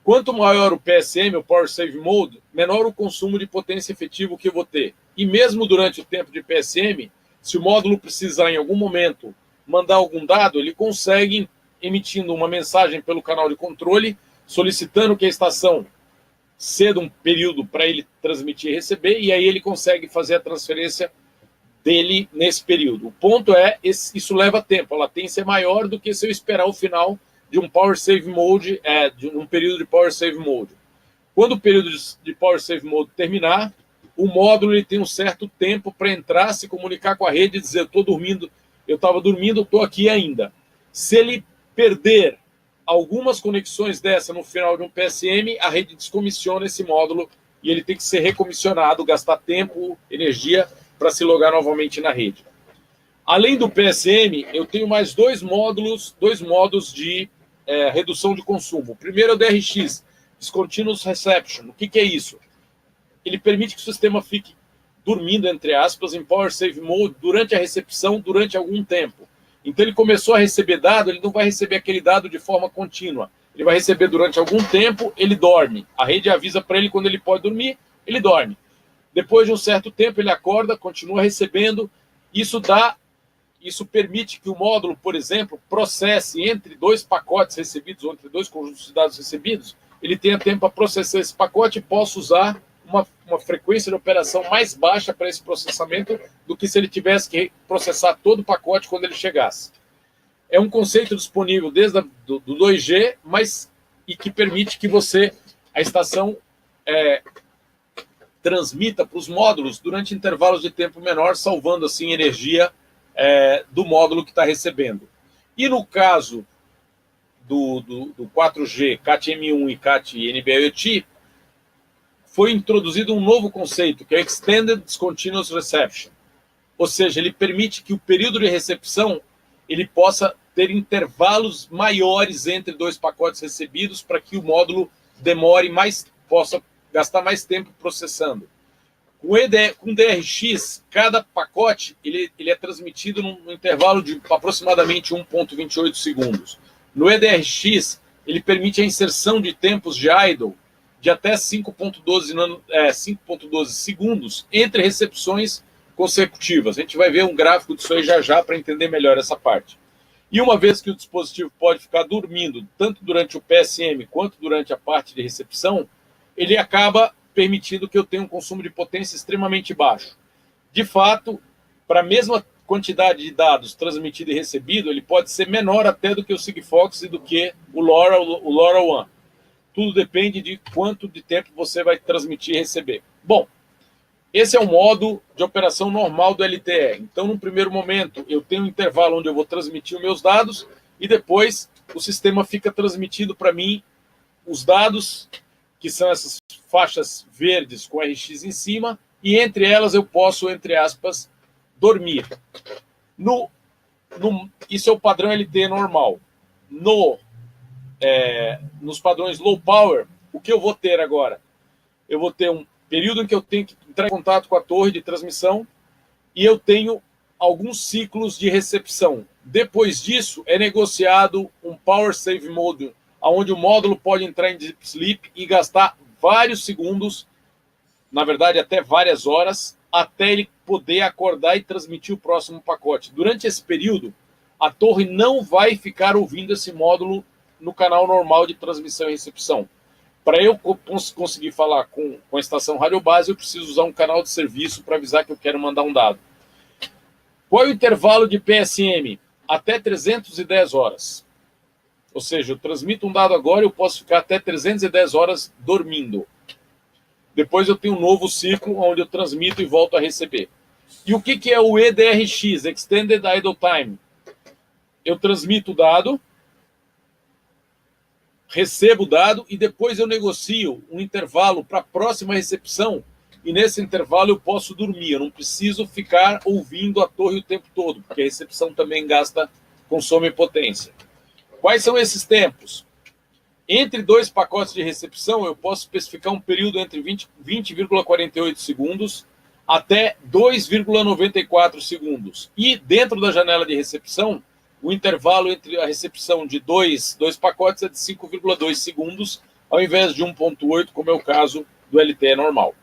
Quanto maior o PSM, o Power Save Mode, menor o consumo de potência efetivo que eu vou ter. E mesmo durante o tempo de PSM, se o módulo precisar em algum momento mandar algum dado, ele consegue, emitindo uma mensagem pelo canal de controle, solicitando que a estação ceda um período para ele transmitir e receber, e aí ele consegue fazer a transferência dele nesse período. O ponto é, isso leva tempo, a latência é maior do que se eu esperar o final de um Power Save Mode, de um período de Power Save Mode. Quando o período de Power Save Mode terminar, o módulo ele tem um certo tempo para entrar, se comunicar com a rede e dizer: eu estou dormindo, eu estava dormindo, estou aqui ainda. Se ele perder algumas conexões dessa no final de um PSM, a rede descomissiona esse módulo e ele tem que ser recomissionado, gastar tempo, energia para se logar novamente na rede. Além do PSM, eu tenho mais dois modos de redução de consumo. O primeiro é o DRX, Discontinuous Reception. O que é isso? Ele permite que o sistema fique dormindo, entre aspas, em Power Save Mode durante a recepção, durante algum tempo. Então ele começou a receber dado, ele não vai receber aquele dado de forma contínua. Ele vai receber durante algum tempo, ele dorme. A rede avisa para ele quando ele pode dormir, ele dorme. Depois de um certo tempo, ele acorda, continua recebendo. Isso permite que o módulo, por exemplo, processe entre dois pacotes recebidos, ou entre dois conjuntos de dados recebidos, ele tenha tempo para processar esse pacote e possa usar uma frequência de operação mais baixa para esse processamento do que se ele tivesse que processar todo o pacote quando ele chegasse. É um conceito disponível desde do 2G, e que permite que a estação transmita para os módulos durante intervalos de tempo menor, salvando assim energia do módulo que está recebendo. E no caso do 4G, CAT-M1 e CAT-NB-IoT, foi introduzido um novo conceito, que é Extended Discontinuous Reception. Ou seja, ele permite que o período de recepção ele possa ter intervalos maiores entre dois pacotes recebidos para que o módulo demore mais, possa gastar mais tempo processando. Com DRX, cada pacote ele é transmitido num intervalo de aproximadamente 1,28 segundos. No EDRX, ele permite a inserção de tempos de idle de até 5,12 segundos entre recepções consecutivas. A gente vai ver um gráfico disso aí já para entender melhor essa parte. E uma vez que o dispositivo pode ficar dormindo, tanto durante o PSM quanto durante a parte de recepção, ele acaba permitindo que eu tenha um consumo de potência extremamente baixo. De fato, para a mesma quantidade de dados transmitido e recebido, ele pode ser menor até do que o Sigfox e do que o LoRaWAN. Tudo depende de quanto de tempo você vai transmitir e receber. Bom, esse é o modo de operação normal do LTE. Então, num primeiro momento, eu tenho um intervalo onde eu vou transmitir os meus dados e depois o sistema fica transmitindo para mim os dados, que são essas faixas verdes com RX em cima, e entre elas eu posso, entre aspas, dormir. Isso é o padrão LTE normal. Nos padrões low power, o que eu vou ter agora? Eu vou ter um período em que eu tenho que entrar em contato com a torre de transmissão e eu tenho alguns ciclos de recepção. Depois disso, é negociado um Power Save Mode, onde o módulo pode entrar em Deep Sleep e gastar vários segundos, na verdade até várias horas, até ele poder acordar e transmitir o próximo pacote. Durante esse período, a torre não vai ficar ouvindo esse módulo no canal normal de transmissão e recepção. Para eu conseguir falar com a estação radiobase, eu preciso usar um canal de serviço para avisar que eu quero mandar um dado. Qual é o intervalo de PSM? Até 310 horas. Ou seja, eu transmito um dado agora e eu posso ficar até 310 horas dormindo. Depois eu tenho um novo ciclo onde eu transmito e volto a receber. E o que é o EDRX, Extended Idle Time? Eu transmito o dado, recebo o dado e depois eu negocio um intervalo para a próxima recepção, e nesse intervalo eu posso dormir, eu não preciso ficar ouvindo a torre o tempo todo, porque a recepção também consome potência. Quais são esses tempos? Entre dois pacotes de recepção, eu posso especificar um período entre 20,48 segundos até 2,94 segundos. E dentro da janela de recepção, o intervalo entre a recepção de dois pacotes é de 5,2 segundos, ao invés de 1,8, como é o caso do LTE normal.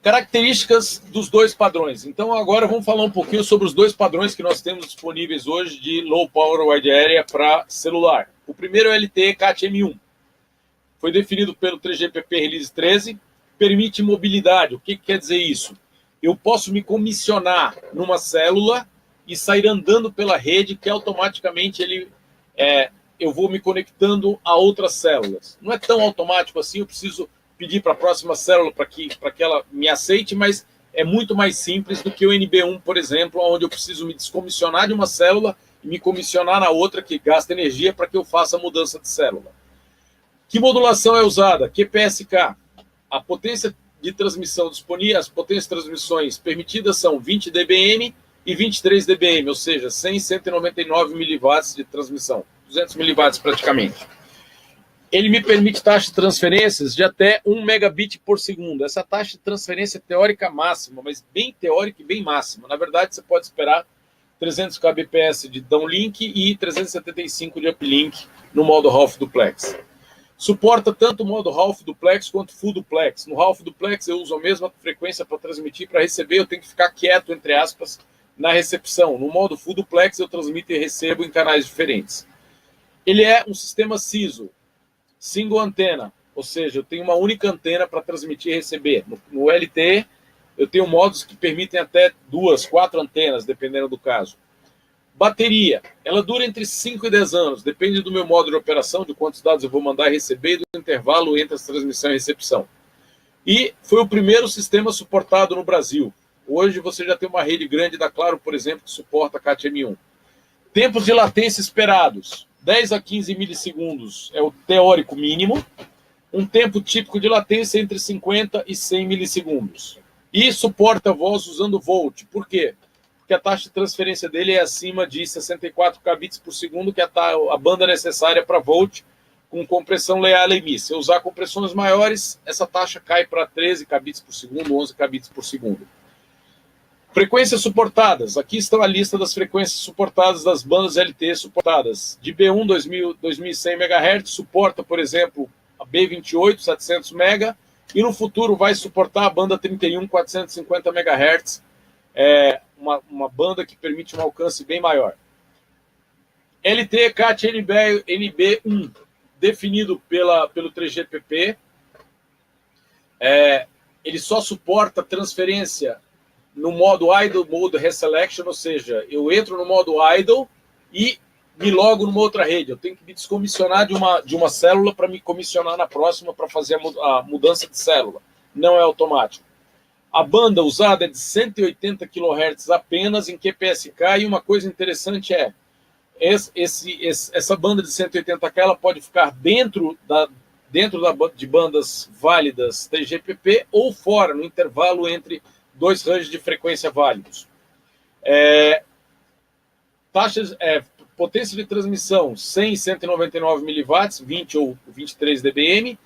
Características dos dois padrões. Então, agora vamos falar um pouquinho sobre os dois padrões que nós temos disponíveis hoje de Low Power Wide Area para celular. O primeiro é o LTE Cat M1. Foi definido pelo 3GPP Release 13, permite mobilidade. O que quer dizer isso? Eu posso me comissionar numa célula e sair andando pela rede, que automaticamente eu vou me conectando a outras células. Não é tão automático assim, eu preciso pedir para a próxima célula para que ela me aceite, mas é muito mais simples do que o NB1, por exemplo, onde eu preciso me descomissionar de uma célula e me comissionar na outra, que gasta energia para que eu faça a mudança de célula. Que modulação é usada? QPSK. A potência de transmissão disponível, as potências de transmissões permitidas são 20 dBm e 23 dBm, ou seja, 100 e 199 miliwatts de transmissão, 200 miliwatts praticamente. Ele me permite taxa de transferências de até 1 megabit por segundo. Essa taxa de transferência é teórica máxima, mas bem teórica e bem máxima. Na verdade, você pode esperar 300 kbps de downlink e 375 de uplink no modo half duplex. Suporta tanto o modo half duplex quanto full duplex. No half duplex eu uso a mesma frequência para transmitir, para receber eu tenho que ficar quieto, entre aspas, na recepção. No modo full duplex eu transmito e recebo em canais diferentes. Ele é um sistema SISO, single antena, ou seja, eu tenho uma única antena para transmitir e receber. No LTE eu tenho modos que permitem até 2, 4 antenas, dependendo do caso. Bateria, ela dura entre 5 e 10 anos, depende do meu modo de operação, de quantos dados eu vou mandar e receber, e do intervalo entre as transmissão e recepção. E foi o primeiro sistema suportado no Brasil. Hoje você já tem uma rede grande da Claro, por exemplo, que suporta Cat M1. Tempos de latência esperados, 10 a 15 milissegundos é o teórico mínimo, um tempo típico de latência entre 50 e 100 milissegundos. E suporta voz usando Volt. Por quê? Porque a taxa de transferência dele é acima de 64 kbps por segundo, que é a banda necessária para Volt, com compressão leal EMI. Se eu usar compressões maiores, essa taxa cai para 13 kbps por segundo, 11 kbps por segundo. Frequências suportadas. Aqui está a lista das frequências suportadas das bandas LTE suportadas. De B1, 2100 MHz, suporta, por exemplo, a B28, 700 MHz, e no futuro vai suportar a banda 31, 450 MHz, uma banda que permite um alcance bem maior. LTE Cat NB1, definido pelo 3GPP, ele só suporta transferência no modo idle, modo reselection, ou seja, eu entro no modo idle e me logo numa outra rede. Eu tenho que me descomissionar de uma célula para me comissionar na próxima para fazer a mudança de célula. Não é automático. A banda usada é de 180 kHz apenas em QPSK, e uma coisa interessante essa banda de 180K ela pode ficar dentro de bandas válidas 3GPP ou fora, no intervalo entre dois ranges de frequência válidos. Potência de transmissão 100 e 199 miliwatts, 20 ou 23 dBm.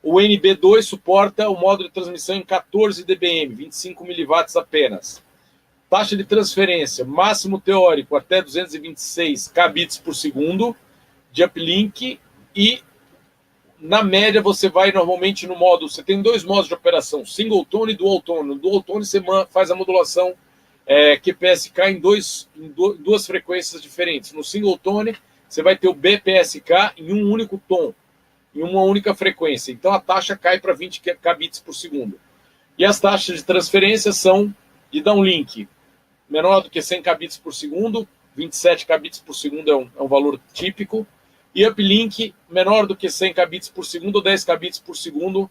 O NB2 suporta o modo de transmissão em 14 dBm, 25 miliwatts apenas. Taxa de transferência, máximo teórico até 226 kbps por segundo de uplink, e na média você vai normalmente no modo, você tem dois modos de operação, single tone e dual tone. No dual tone você faz a modulação QPSK em duas frequências diferentes. No single tone você vai ter o BPSK em um único tom, em uma única frequência. Então a taxa cai para 20 kbps por segundo. E as taxas de transferência são de downlink, menor do que 100 kbps por segundo, 27 kbps por segundo é um valor típico, e uplink menor do que 100 kbps por segundo ou 10 kbps por segundo,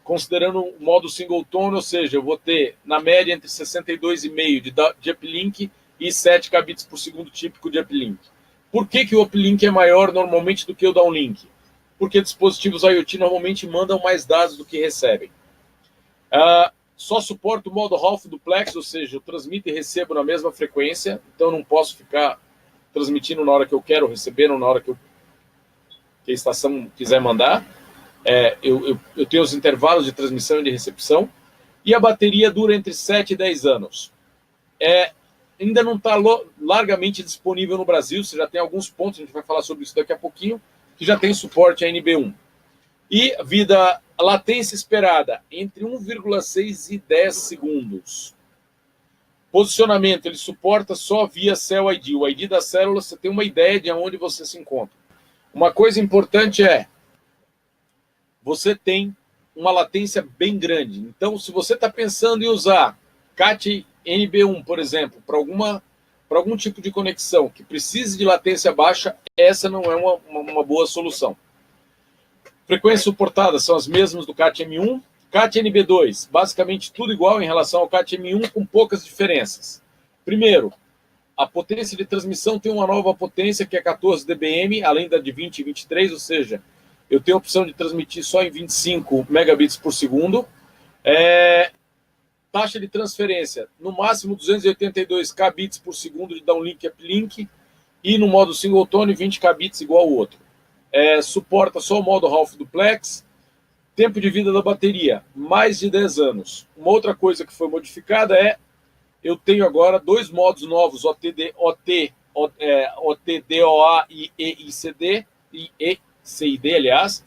considerando o modo single tone, ou seja, eu vou ter na média entre 62,5 de uplink e 7 kbps por segundo típico de uplink. Por que o uplink é maior normalmente do que o downlink? Porque dispositivos IoT normalmente mandam mais dados do que recebem. Só suporta o modo half duplex, ou seja, eu transmito e recebo na mesma frequência, então eu não posso ficar transmitindo na hora que eu quero, recebendo na hora que a estação quiser mandar. Eu tenho os intervalos de transmissão e de recepção, e a bateria dura entre 7 e 10 anos. Ainda não está largamente disponível no Brasil, você já tem alguns pontos, a gente vai falar sobre isso daqui a pouquinho, que já tem suporte a NB1. E a latência esperada, entre 1,6 e 10 segundos. Posicionamento, ele suporta só via Cell ID. O ID da célula, você tem uma ideia de onde você se encontra. Uma coisa importante você tem uma latência bem grande. Então, se você está pensando em usar CAT NB1, por exemplo, para algum tipo de conexão que precise de latência baixa, essa não é uma boa solução. Frequências suportadas são as mesmas do CAT M1, CAT NB2, basicamente tudo igual em relação ao CAT M1, com poucas diferenças. Primeiro, a potência de transmissão tem uma nova potência, que é 14 dBm, além da de 20 e 23, ou seja, eu tenho a opção de transmitir só em 25 megabits por segundo. Taxa de transferência, no máximo 282 kbits por segundo de downlink e uplink, e no modo singletone 20 kbits igual ao outro. Suporta só o modo half duplex. Tempo de vida da bateria, mais de 10 anos. Uma outra coisa que foi modificada eu tenho agora 2 modos novos, OTDOA e EICD, aliás,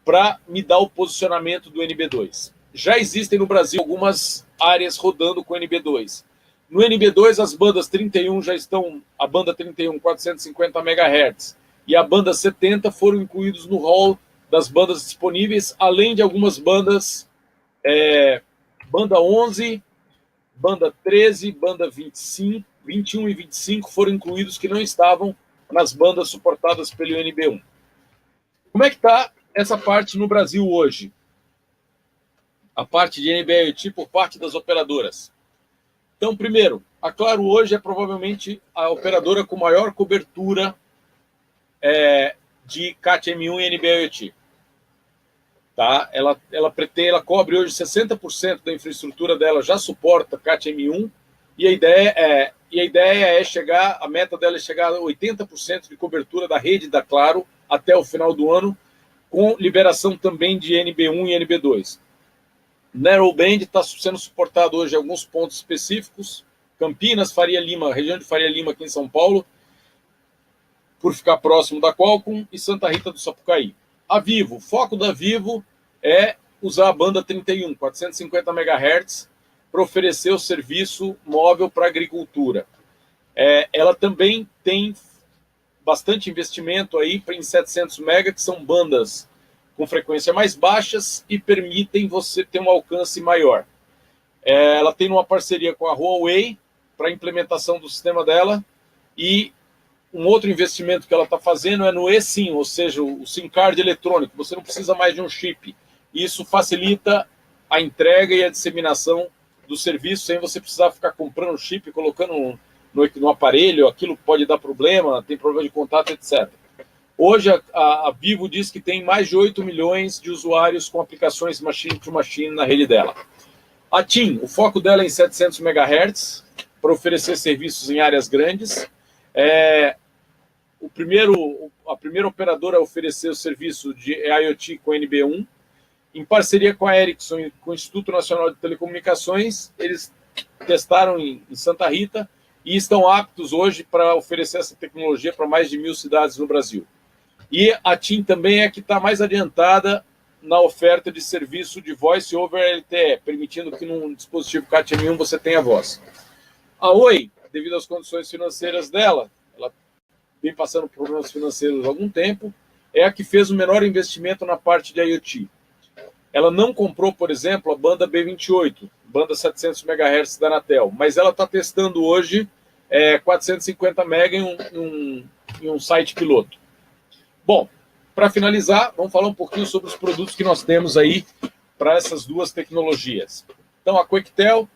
para me dar o posicionamento do NB2. Já existem no Brasil algumas áreas rodando com NB2. No NB2, as bandas 31 já estão, a banda 31, 450 MHz, e a banda 70 foram incluídos no hall das bandas disponíveis, além de algumas bandas, banda 11, banda 13, banda 25, 21 e 25 foram incluídos, que não estavam nas bandas suportadas pelo NB1. Como é que está essa parte no Brasil hoje? A parte de NB-IoT por parte das operadoras. Então, primeiro, a Claro hoje é provavelmente a operadora com maior cobertura de CAT M1 e NB-IoT. Tá? Ela cobre hoje 60% da infraestrutura dela, já suporta CAT M1, e a ideia a meta dela é chegar a 80% de cobertura da rede da Claro até o final do ano, com liberação também de NB1 e NB2. Narrowband está sendo suportado hoje em alguns pontos específicos, Campinas, Faria Lima, região de Faria Lima aqui em São Paulo, por ficar próximo da Qualcomm, e Santa Rita do Sapucaí. A Vivo, o foco da Vivo é usar a banda 31, 450 MHz, para oferecer o serviço móvel para a agricultura. Ela também tem bastante investimento aí em 700 MHz, que são bandas com frequência mais baixas e permitem você ter um alcance maior. Ela tem uma parceria com a Huawei para a implementação do sistema dela, e um outro investimento que ela está fazendo é no eSIM, ou seja, o SIM card eletrônico. Você não precisa mais de um chip. Isso facilita a entrega e a disseminação do serviço sem você precisar ficar comprando chip, colocando no aparelho. Aquilo pode dar problema, tem problema de contato, etc. Hoje, a Vivo diz que tem mais de 8 milhões de usuários com aplicações machine to machine na rede dela. A TIM, o foco dela é em 700 MHz, para oferecer serviços em áreas grandes. A primeira operadora a oferecer o serviço de IoT com NB1, em parceria com a Ericsson e com o Instituto Nacional de Telecomunicações. Eles testaram em Santa Rita e estão aptos hoje para oferecer essa tecnologia para mais de 1.000 cidades no Brasil. E a TIM também é que está mais adiantada na oferta de serviço de Voice over LTE, permitindo que num dispositivo CAT M1 você tenha voz. A Oi, devido às condições financeiras dela, ela vem passando por problemas financeiros há algum tempo, é a que fez o menor investimento na parte de IoT. Ela não comprou, por exemplo, a banda B28, banda 700 MHz da Anatel, mas ela está testando hoje 450 MB em um site piloto. Bom, para finalizar, vamos falar um pouquinho sobre os produtos que nós temos aí para essas duas tecnologias. Então, a Quectel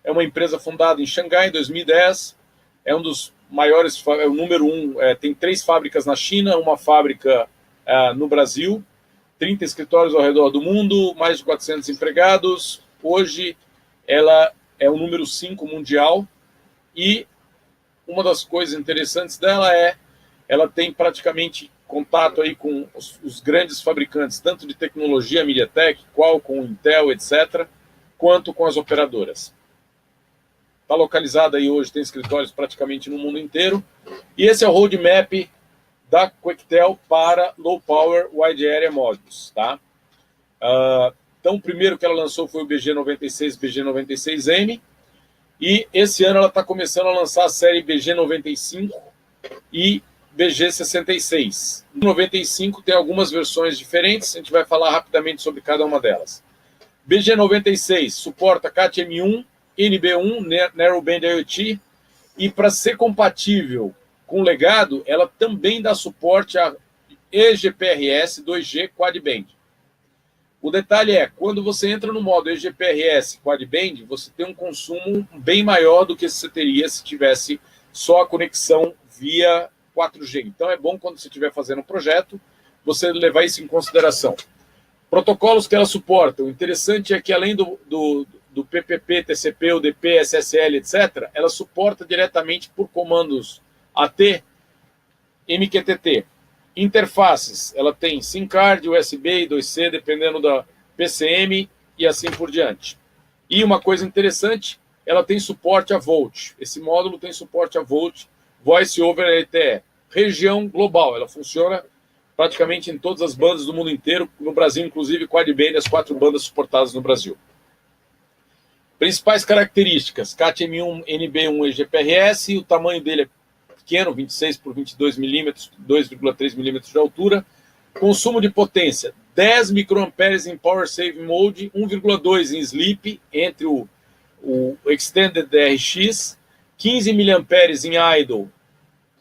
é uma empresa fundada em Xangai em 2010, é um dos maiores, é o número 1, tem 3 fábricas na China, uma fábrica no Brasil, 30 escritórios ao redor do mundo, mais de 400 empregados. Hoje ela é o número 5 mundial, e uma das coisas interessantes dela ela tem praticamente contato aí com os grandes fabricantes, tanto de tecnologia, MediaTek, Qualcomm, Intel, etc., quanto com as operadoras. Está localizada aí hoje, tem escritórios praticamente no mundo inteiro. E esse é o roadmap da Quectel para Low Power Wide Area Modules. Tá? Então, o primeiro que ela lançou foi o BG96, BG96M. E esse ano ela está começando a lançar a série BG95 e BG66. No 95 tem algumas versões diferentes, a gente vai falar rapidamente sobre cada uma delas. BG96 suporta CAT-M1, NB1, Narrowband IoT, e para ser compatível com o legado, ela também dá suporte a eGPRS 2G Quad-Band. O detalhe é, quando você entra no modo eGPRS Quad-Band, você tem um consumo bem maior do que você teria se tivesse só a conexão via 4G. Então é bom, quando você estiver fazendo um projeto, você levar isso em consideração. Protocolos que ela suporta. O interessante é que, além do PPP, TCP, UDP, SSL, etc., ela suporta diretamente por comandos AT, MQTT. Interfaces, ela tem SIM card, USB e 2C, dependendo da PCM, e assim por diante. E uma coisa interessante, ela tem suporte a VoLTE. Esse módulo tem suporte a VoLTE, Voice over LTE. Região global, ela funciona praticamente em todas as bandas do mundo inteiro, no Brasil, inclusive, Quad-Band, as 4 bandas suportadas no Brasil. Principais características: CAT-M1, NB1 e GPRS, o tamanho dele é pequeno, 26 por 22 milímetros, 2,3 milímetros de altura. Consumo de potência: 10 microamperes em Power Save Mode, 1,2 em Sleep, entre o Extended DRX, 15 miliamperes em Idle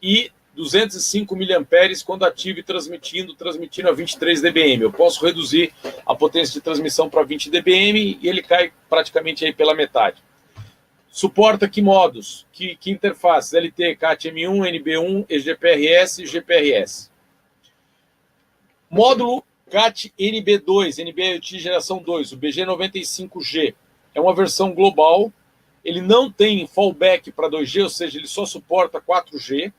e 205 miliamperes quando ativo e transmitindo a 23 dBm. Eu posso reduzir a potência de transmissão para 20 dBm e ele cai praticamente aí pela metade. Suporta que modos, que interfaces? LTE, CAT-M1, NB1, eGPRS e GPRS. Módulo CAT-NB2, NB-IoT geração 2, o BG95G. É uma versão global, ele não tem fallback para 2G, ou seja, ele só suporta 4G.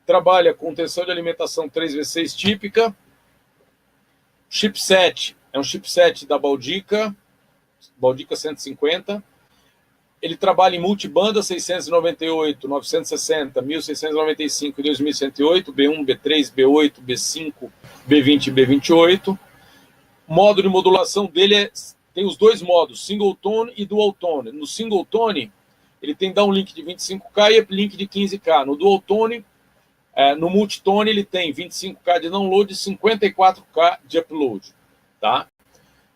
Trabalha com tensão de alimentação 3V6 típica. Chipset, é um chipset da Baldica 150. Ele trabalha em multibanda 698, 960, 1695 e 2108, B1, B3, B8, B5, B20 e B28. O modo de modulação dele tem os dois modos, single tone e dual tone. No single tone, ele tem downlink de 25K e uplink de 15K. No dual tone, no multitone, ele tem 25K de download e 54K de upload. Tá?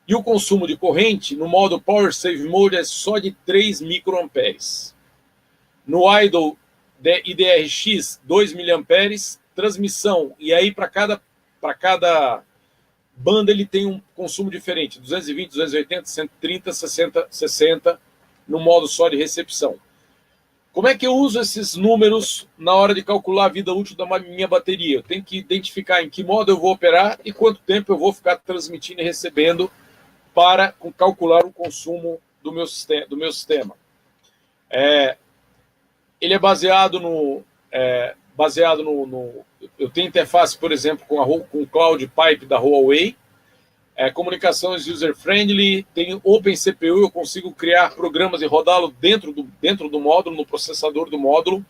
E o consumo de corrente, no modo Power Save Mode, é só de 3 microamperes. No Idle IDRX, 2 miliamperes. Transmissão, e aí para cada banda ele tem um consumo diferente, 220, 280, 130, 60, 60, no modo só de recepção. Como é que eu uso esses números na hora de calcular a vida útil da minha bateria? Eu tenho que identificar em que modo eu vou operar e quanto tempo eu vou ficar transmitindo e recebendo para calcular o consumo do meu sistema. Ele é baseado no... eu tenho interface, por exemplo, com o Cloud Pipe da Huawei, comunicações user-friendly, tem OpenCPU, eu consigo criar programas e rodá-lo dentro do módulo, no processador do módulo,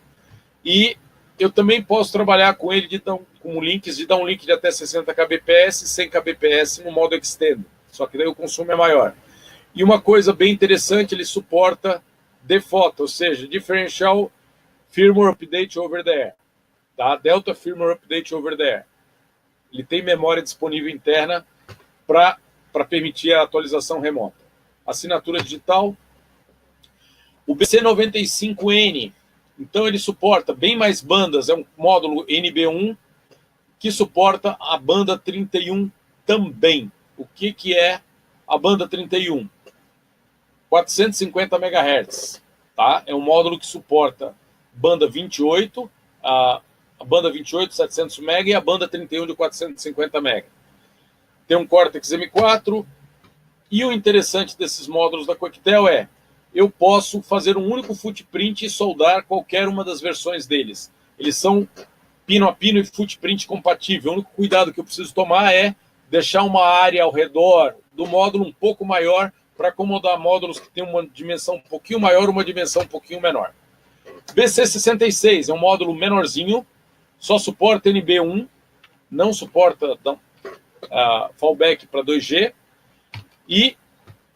e eu também posso trabalhar com ele com links de downlink de até 60 kbps e 100 kbps no modo Extend, só que daí o consumo é maior. E uma coisa bem interessante, ele suporta DFOT, ou seja, Differential Firmware Update Over the Air, tá? Delta Firmware Update Over the Air. Ele tem memória disponível interna para permitir a atualização remota. Assinatura digital. O BC95N, então ele suporta bem mais bandas, é um módulo NB1 que suporta a banda 31 também. O que é a banda 31? 450 MHz. Tá? É um módulo que suporta banda 28, a banda 28 de 700 MB e a banda 31 de 450 MB. Tem um Cortex M4, e o interessante desses módulos da Coquetel é, eu posso fazer um único footprint e soldar qualquer uma das versões deles. Eles são pino a pino e footprint compatível. O único cuidado que eu preciso tomar é deixar uma área ao redor do módulo um pouco maior para acomodar módulos que têm uma dimensão um pouquinho maior, uma dimensão um pouquinho menor. BC66 é um módulo menorzinho, só suporta NB1, não suporta fallback para 2G, e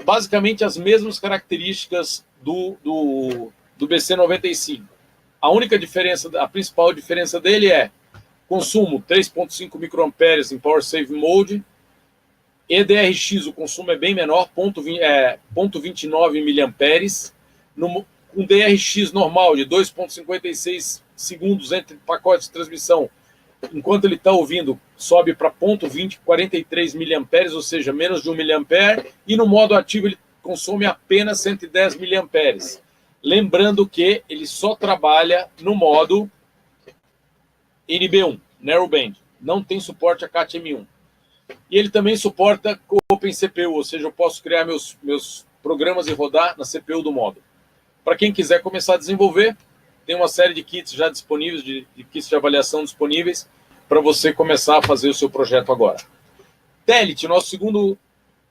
basicamente as mesmas características do BC95. A única diferença, a principal diferença dele é consumo 3.5 microamperes em Power Save Mode, EDRX o consumo é bem menor, 0.29 miliamperes, com DRX normal de 2.56 segundos entre pacotes de transmissão, enquanto ele está ouvindo, sobe para 0.43 miliamperes, ou seja, menos de 1 miliampere, e no modo ativo ele consome apenas 110 miliamperes. Lembrando que ele só trabalha no modo NB1, Narrowband, não tem suporte a CAT-M1. E ele também suporta OpenCPU, ou seja, eu posso criar meus programas e rodar na CPU do módulo. Para quem quiser começar a desenvolver, tem uma série de kits já disponíveis, de kits de avaliação disponíveis, para você começar a fazer o seu projeto agora. Telit, nosso segundo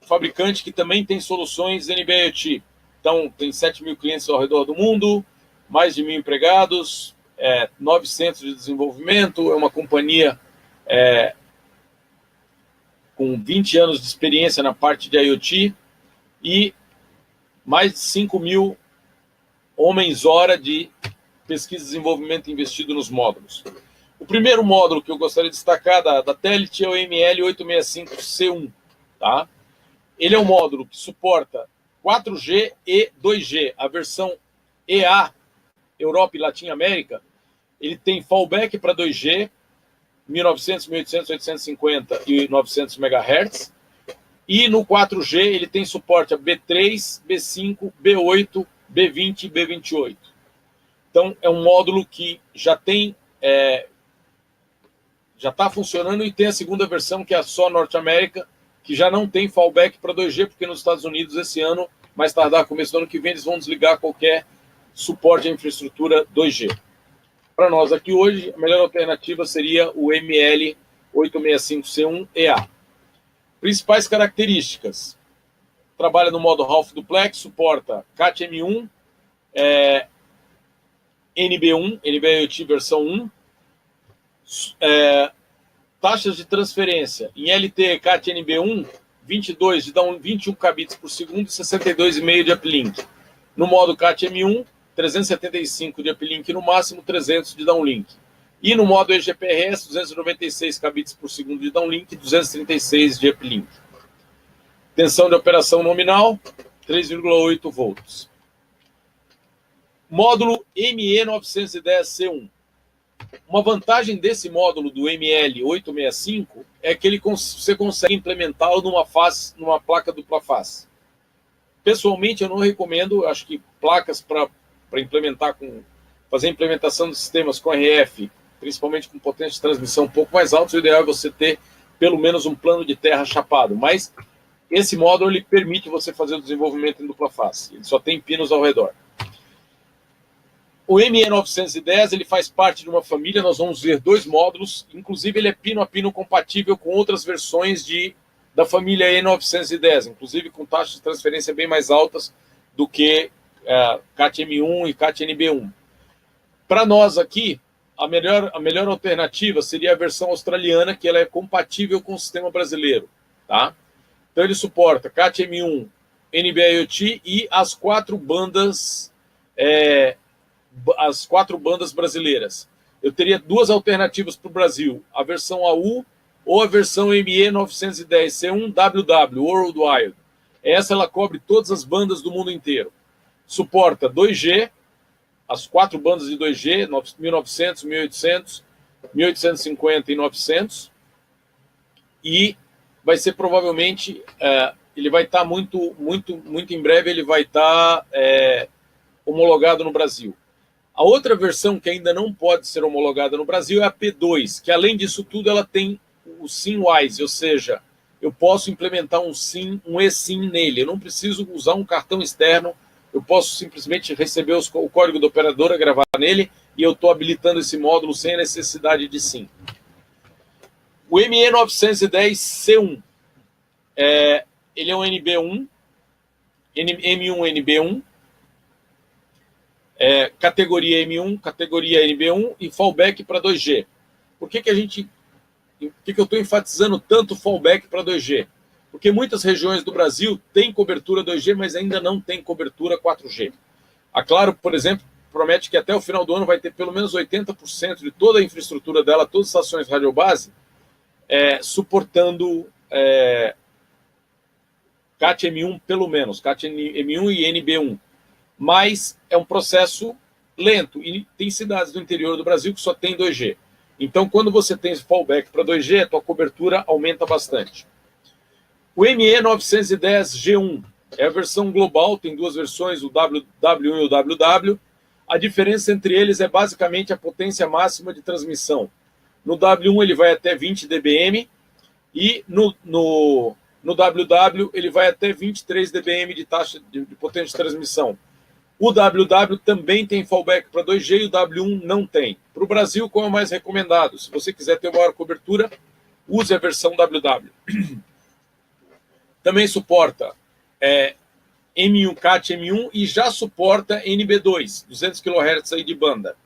fabricante, que também tem soluções NB-IoT. Então, tem 7 mil clientes ao redor do mundo, mais de 1.000 empregados, 9 centros de desenvolvimento, é uma companhia com 20 anos de experiência na parte de IoT e mais de 5 mil homens-hora de pesquisa e desenvolvimento investido nos módulos. O primeiro módulo que eu gostaria de destacar da Telit é o ML865C1. Tá? Ele é um módulo que suporta 4G e 2G. A versão EA, Europa e Latinoamérica, ele tem fallback para 2G, 1900, 1800, 850 e 900 MHz. E no 4G ele tem suporte a B3, B5, B8, B20 e B28. Então, é um módulo que já tem, já está funcionando e tem a segunda versão, que é a só Norte América, que já não tem fallback para 2G, porque nos Estados Unidos esse ano, mais tardar, começo do ano que vem, eles vão desligar qualquer suporte à infraestrutura 2G. Para nós aqui hoje, a melhor alternativa seria o ML865C1EA. Principais características. Trabalha no modo Half Duplex, suporta CAT-M1, NB1, NB-IoT versão 1, taxas de transferência em LTE CAT NB1, 22 de 21 kbps por segundo e 62,5 de uplink. No modo CAT M1, 375 de uplink no máximo, 300 de downlink. E no modo eGPRS, 296 kbps por segundo de downlink e 236 de uplink. Tensão de operação nominal, 3,8 volts. Módulo ME910C1. Uma vantagem desse módulo do ML865 é que você consegue implementá-lo numa placa dupla face. Pessoalmente, eu não recomendo, acho que placas para implementar, fazer implementação de sistemas com RF, principalmente com potência de transmissão um pouco mais alta, o ideal é você ter pelo menos um plano de terra chapado, mas esse módulo ele permite você fazer o desenvolvimento em dupla face, ele só tem pinos ao redor. O ME910 ele faz parte de uma família, nós vamos ver 2 módulos, inclusive ele é pino a pino compatível com outras versões da família E910, inclusive com taxas de transferência bem mais altas do que CAT-M1 e CAT-NB1. Para nós aqui, a melhor alternativa seria a versão australiana, que ela é compatível com o sistema brasileiro. Tá? Então ele suporta CAT-M1, NB-IoT e as 4 bandas brasileiras. Eu teria 2 alternativas para o Brasil, a versão AU ou a versão ME910C1WW, Worldwide. Essa ela cobre todas as bandas do mundo inteiro. Suporta 2G, as 4 bandas de 2G, 1900, 1800, 1850 e 900. E vai ser provavelmente, ele vai estar muito em breve, ele vai estar homologado no Brasil. A outra versão que ainda não pode ser homologada no Brasil é a P2, que além disso tudo ela tem o SIM-Wise, ou seja, eu posso implementar um SIM, um eSIM nele. Eu não preciso usar um cartão externo, eu posso simplesmente receber o código da operadora, gravar nele, e eu estou habilitando esse módulo sem a necessidade de SIM. O ME910C1, ele é um NB1, M1 NB1, categoria M1, categoria NB1 e fallback para 2G. Por que eu estou enfatizando tanto fallback para 2G? Porque muitas regiões do Brasil têm cobertura 2G, mas ainda não tem cobertura 4G. A Claro, por exemplo, promete que até o final do ano vai ter pelo menos 80% de toda a infraestrutura dela, todas as estações de radiobase, suportando CAT M1 pelo menos, CAT M1 e NB1. Mas é um processo lento e tem cidades do interior do Brasil que só tem 2G. Então, quando você tem esse fallback para 2G, a tua cobertura aumenta bastante. O ME910G1 é a versão global, tem duas versões, o WW1 e o WW. A diferença entre eles é basicamente a potência máxima de transmissão. No W1 ele vai até 20 dBm e no WW ele vai até 23 dBm de taxa de potência de transmissão. O WW também tem fallback para 2G e o W1 não tem. Para o Brasil, qual é o mais recomendado? Se você quiser ter maior cobertura, use a versão WW. Também suporta M1, CAT M1 e já suporta NB2, 200 kHz aí de banda.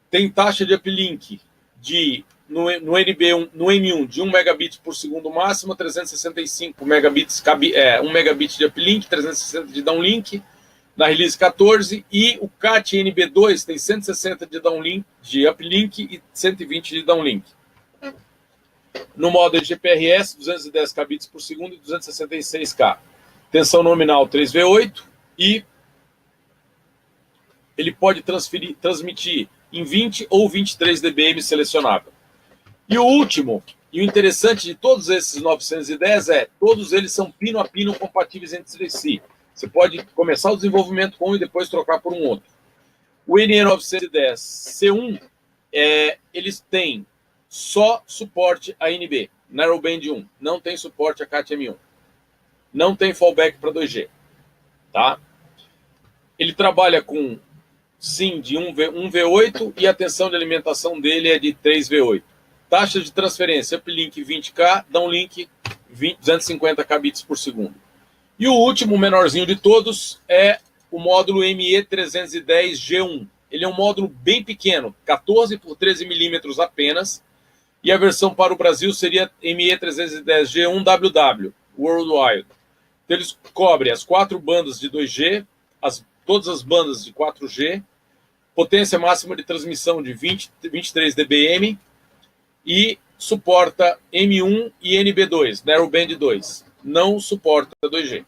Tem taxa de uplink no NB1, no M1 de 1 megabit por segundo máximo, 365 megabits, 1 megabit de uplink, 360 de downlink na release 14, e o CAT NB2 tem 160 de downlink, de uplink e 120 de downlink. No modo GPRS, 210 kbps por segundo e 266K. Tensão nominal 3V8 e ele pode transmitir em 20 ou 23 dBm selecionável. E o último, e o interessante de todos esses 910 todos eles são pino a pino compatíveis entre si. Você pode começar o desenvolvimento com um e depois trocar por um outro. O NE910C1, eles têm só suporte a NB, Narrowband 1, não tem suporte a CAT M1. Não tem fallback para 2G. Tá? Ele trabalha com SIM de 1V8 e a tensão de alimentação dele é de 3V8. Taxa de transferência, uplink 20K, downlink 250 kbps por segundo. E o último, menorzinho de todos, é o módulo ME310G1. Ele é um módulo bem pequeno, 14 por 13 milímetros apenas, e a versão para o Brasil seria ME310G1WW, Worldwide. Então, eles cobrem as 4 bandas de 2G, todas as bandas de 4G, potência máxima de transmissão de 23 dBm e suporta M1 e NB2, Narrowband 2. Não suporta 2G.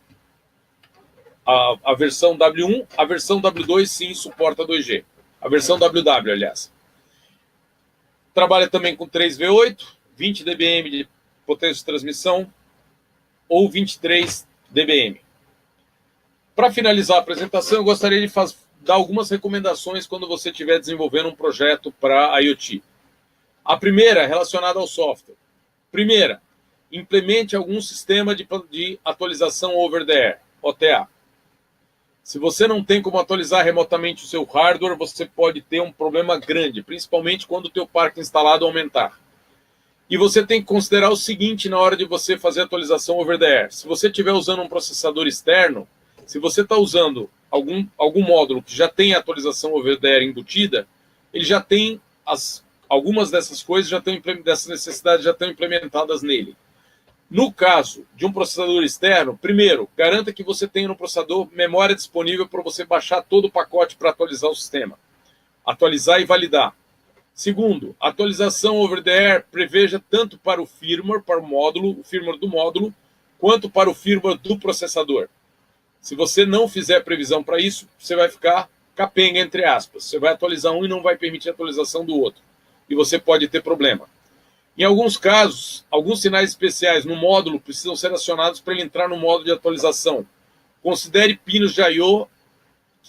A versão W1, a versão W2 sim suporta 2G. A versão WW, aliás. Trabalha também com 3V8, 20 dBm de potência de transmissão ou 23 dBm. Para finalizar a apresentação, eu gostaria de dar algumas recomendações quando você estiver desenvolvendo um projeto para IoT. A primeira é relacionada ao software. Primeira, implemente algum sistema de atualização over the air, OTA. Se você não tem como atualizar remotamente o seu hardware, você pode ter um problema grande, principalmente quando o teu parque instalado aumentar. E você tem que considerar o seguinte na hora de você fazer a atualização over the air. Se você estiver usando um processador externo, se você está usando algum módulo que já tem a atualização over the air embutida, ele já tem algumas dessas coisas, dessas necessidades já estão implementadas nele. No caso de um processador externo, primeiro, garanta que você tenha no processador memória disponível para você baixar todo o pacote para atualizar o sistema. Atualizar e validar. Segundo, a atualização over the air preveja tanto para o firmware, para o firmware do módulo, quanto para o firmware do processador. Se você não fizer previsão para isso, você vai ficar capenga, entre aspas. Você vai atualizar um e não vai permitir a atualização do outro. E você pode ter problema. Em alguns casos, alguns sinais especiais no módulo precisam ser acionados para ele entrar no modo de atualização. Considere pinos de I/O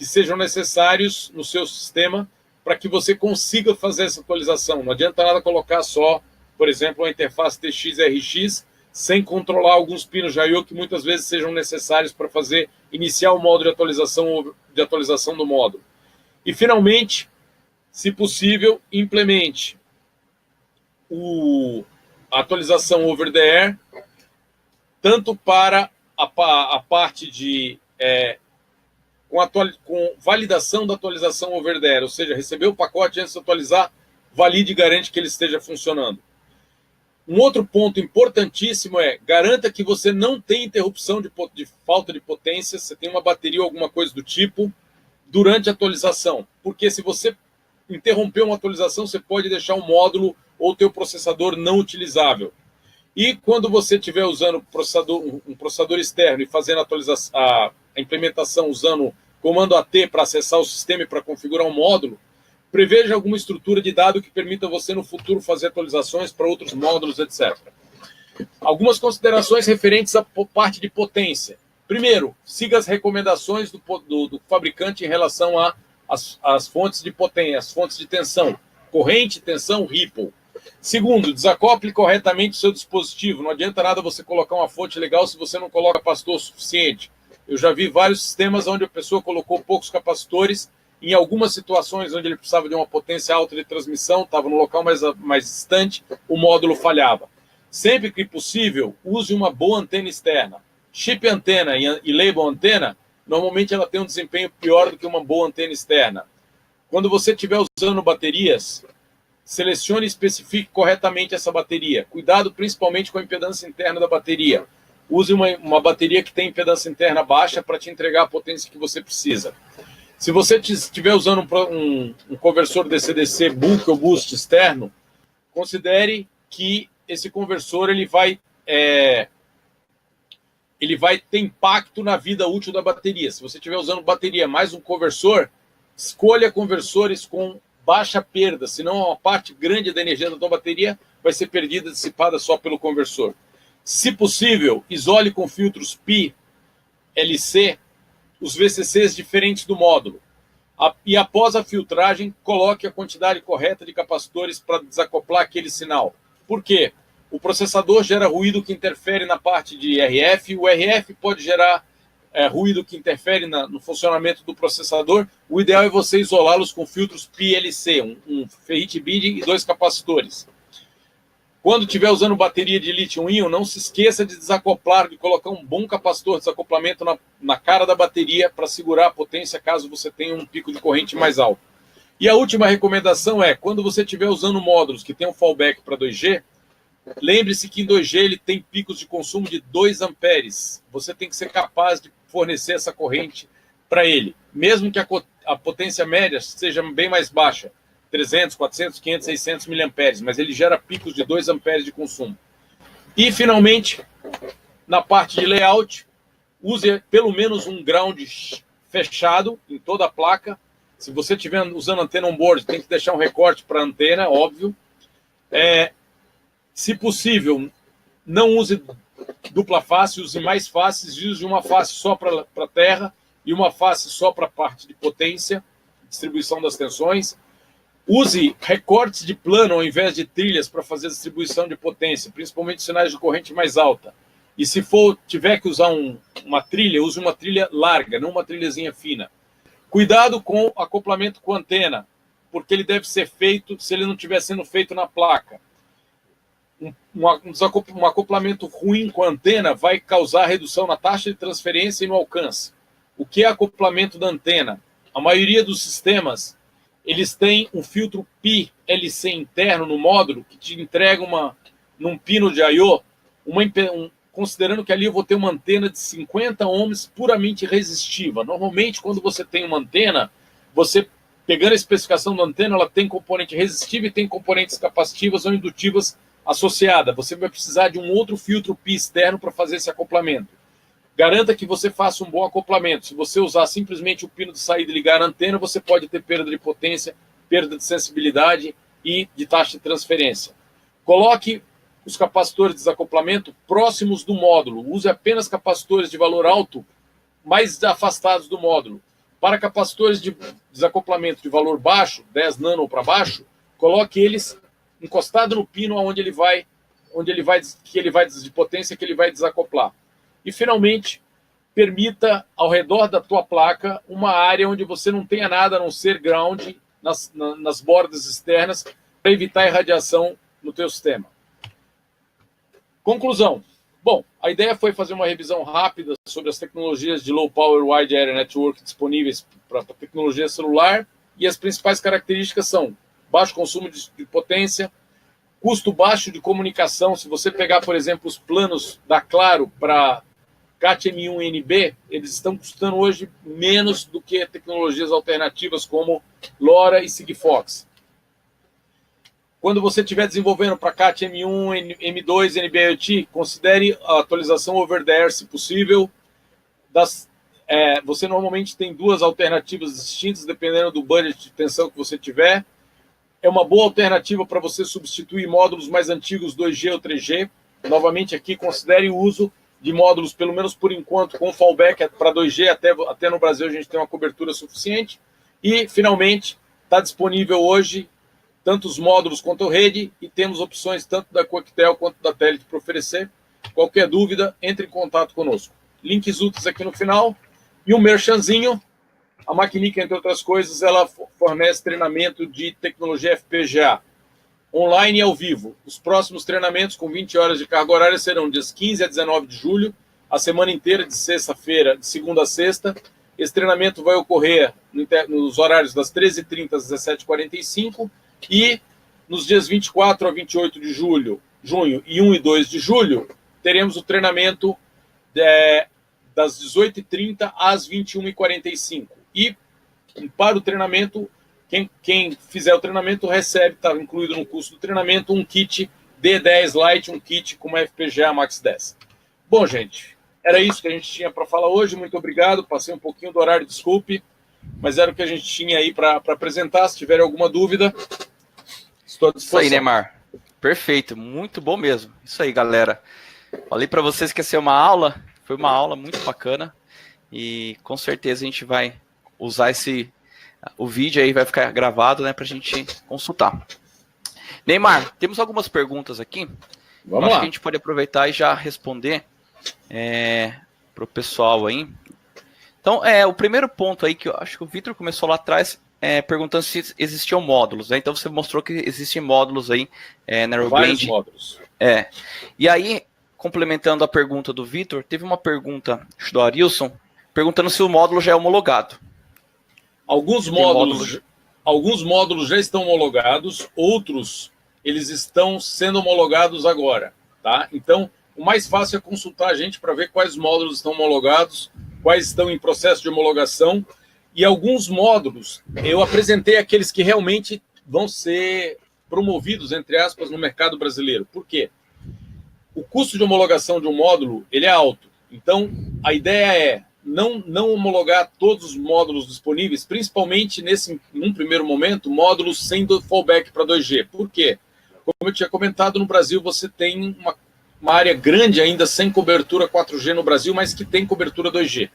que sejam necessários no seu sistema para que você consiga fazer essa atualização. Não adianta nada colocar só, por exemplo, uma interface TX-RX sem controlar alguns pinos de I/O que muitas vezes sejam necessários para iniciar o modo de atualização do módulo. E, finalmente, se possível, implemente a atualização over the air, tanto para a parte de com validação da atualização over the air, ou seja, receber o pacote antes de atualizar, valide e garante que ele esteja funcionando. Um outro ponto importantíssimo garanta que você não tem interrupção de falta de potência, você tem uma bateria ou alguma coisa do tipo, durante a atualização. Porque se você interromper uma atualização, você pode deixar o módulo ou o teu processador não utilizável. E quando você estiver usando um processador externo e fazendo a implementação usando comando AT para acessar o sistema e para configurar um módulo, preveja alguma estrutura de dado que permita você no futuro fazer atualizações para outros módulos, etc. Algumas considerações referentes à parte de potência. Primeiro, siga as recomendações do fabricante em relação às fontes de potência, as fontes de tensão, corrente, tensão, ripple. Segundo, desacople corretamente o seu dispositivo. Não adianta nada você colocar uma fonte legal se você não coloca capacitor suficiente. Eu já vi vários sistemas onde a pessoa colocou poucos capacitores. Em algumas situações onde ele precisava de uma potência alta de transmissão, estava no local mais distante, o módulo falhava. Sempre que possível, use uma boa antena externa. Chip antena e label antena, normalmente ela tem um desempenho pior do que uma boa antena externa. Quando você estiver usando baterias, selecione e especifique corretamente essa bateria. Cuidado principalmente com a impedância interna da bateria. Use uma bateria que tem impedância interna baixa para te entregar a potência que você precisa. Se você estiver usando um conversor DC-DC bulk ou boost externo, considere que esse conversor ele vai ter impacto na vida útil da bateria. Se você estiver usando bateria mais um conversor, escolha conversores com baixa perda, senão uma parte grande da energia da tua bateria vai ser perdida, dissipada só pelo conversor. Se possível, isole com filtros Pi, LC, os VCCs diferentes do módulo. E após a filtragem, coloque a quantidade correta de capacitores para desacoplar aquele sinal. Por quê? O processador gera ruído que interfere na parte de RF, o RF pode gerar ruído que interfere no funcionamento do processador. O ideal é você isolá-los com filtros PLC, um ferrite bid e 2 capacitores. Quando estiver usando bateria de lítio-íon, não se esqueça de desacoplar, de colocar um bom capacitor de desacoplamento na cara da bateria para segurar a potência caso você tenha um pico de corrente mais alto. E a última recomendação quando você estiver usando módulos que tem um fallback para 2G, lembre-se que em 2G ele tem picos de consumo de 2 amperes. Você tem que ser capaz de fornecer essa corrente para ele, mesmo que a potência média seja bem mais baixa, 300, 400, 500, 600 miliamperes, mas ele gera picos de 2 amperes de consumo. E, finalmente, na parte de layout, use pelo menos um ground fechado em toda a placa. Se você estiver usando antena on-board, tem que deixar um recorte para a antena, óbvio. Se possível, não use dupla face, use mais faces, use uma face só para a terra e uma face só para a parte de potência, distribuição das tensões. Use recortes de plano ao invés de trilhas para fazer a distribuição de potência, principalmente sinais de corrente mais alta. E se tiver que usar uma trilha, use uma trilha larga, não uma trilhazinha fina. Cuidado com acoplamento com antena, porque ele deve ser feito, se ele não estiver sendo feito na placa. Um acoplamento ruim com a antena vai causar redução na taxa de transferência e no alcance. O que é acoplamento da antena? A maioria dos sistemas, eles têm um filtro Pi LC interno no módulo que te entrega num pino de I/O, considerando que ali eu vou ter uma antena de 50 ohms puramente resistiva. Normalmente, quando você tem uma antena, você, pegando a especificação da antena, ela tem componente resistiva e tem componentes capacitivas ou indutivas associada. Você vai precisar de um outro filtro Pi externo para fazer esse acoplamento. Garanta que você faça um bom acoplamento. Se você usar simplesmente o pino de saída e ligar a antena, você pode ter perda de potência, perda de sensibilidade e de taxa de transferência. Coloque os capacitores de desacoplamento próximos do módulo. Use apenas capacitores de valor alto, mais afastados do módulo. Para capacitores de desacoplamento de valor baixo, 10 nano para baixo, coloque eles encostado no pino onde ele vai de potência que ele vai desacoplar. E finalmente, permita ao redor da tua placa uma área onde você não tenha nada a não ser ground nas bordas externas para evitar irradiação no teu sistema. Conclusão. Bom, a ideia foi fazer uma revisão rápida sobre as tecnologias de Low Power Wide Area Network disponíveis para tecnologia celular, e as principais características são baixo consumo de potência, custo baixo de comunicação. Se você pegar, por exemplo, os planos da Claro para CAT-M1 e NB, eles estão custando hoje menos do que tecnologias alternativas como LoRa e Sigfox. Quando você estiver desenvolvendo para CAT-M1, M2, NB-IoT, considere a atualização over the air, se possível. Você normalmente tem duas alternativas distintas, dependendo do budget de tensão que você tiver. É uma boa alternativa para você substituir módulos mais antigos 2G ou 3G. Novamente aqui, considere o uso de módulos, pelo menos por enquanto, com fallback para 2G, até no Brasil a gente tem uma cobertura suficiente. E, finalmente, está disponível hoje tanto os módulos quanto a rede, e temos opções tanto da Coquetel quanto da Telit para oferecer. Qualquer dúvida, entre em contato conosco. Links úteis aqui no final. E um merchanzinho. A Maquinica, entre outras coisas, ela fornece treinamento de tecnologia FPGA, online e ao vivo. Os próximos treinamentos, com 20 horas de carga horária, serão dias 15 a 19 de julho, a semana inteira, de sexta-feira, de segunda a sexta. Esse treinamento vai ocorrer nos horários das 13h30 às 17h45, e nos dias 24 a 28 de junho e 1 e 2 de julho, teremos o treinamento das 18h30 às 21h45. E para o treinamento, quem fizer o treinamento recebe, está incluído no custo do treinamento, um kit D10 Lite, um kit com uma FPGA Max 10. Bom, gente, era isso que a gente tinha para falar hoje. Muito obrigado. Passei um pouquinho do horário, desculpe, mas era o que a gente tinha aí para apresentar. Se tiver alguma dúvida, estou à disposição. Isso aí, Neymar. Perfeito, muito bom mesmo. Isso aí, galera. Falei para vocês que ia ser uma aula, foi uma aula muito bacana, e com certeza a gente vai usar o vídeo aí, vai ficar gravado, né, para a gente consultar. Neymar, temos algumas perguntas aqui. Vamos lá. Acho que a gente pode aproveitar e já responder para o pessoal aí. Então, o primeiro ponto aí, que eu acho que o Vitor começou lá atrás, perguntando se existiam módulos, né? Então você mostrou que existem módulos aí na Neuroblend. Vários módulos. E aí, complementando a pergunta do Vitor, teve uma pergunta do Arilson, perguntando se o módulo já é homologado. Alguns módulos já estão homologados, outros eles estão sendo homologados agora, tá? Então, o mais fácil é consultar a gente para ver quais módulos estão homologados, quais estão em processo de homologação. E alguns módulos, eu apresentei aqueles que realmente vão ser promovidos, entre aspas, no mercado brasileiro. Por quê? O custo de homologação de um módulo, ele é alto. Então, a ideia é não homologar todos os módulos disponíveis, principalmente num primeiro momento, módulos sem fallback para 2G. Por quê? Como eu tinha comentado, no Brasil você tem uma área grande ainda sem cobertura 4G no Brasil, mas que tem cobertura 2G.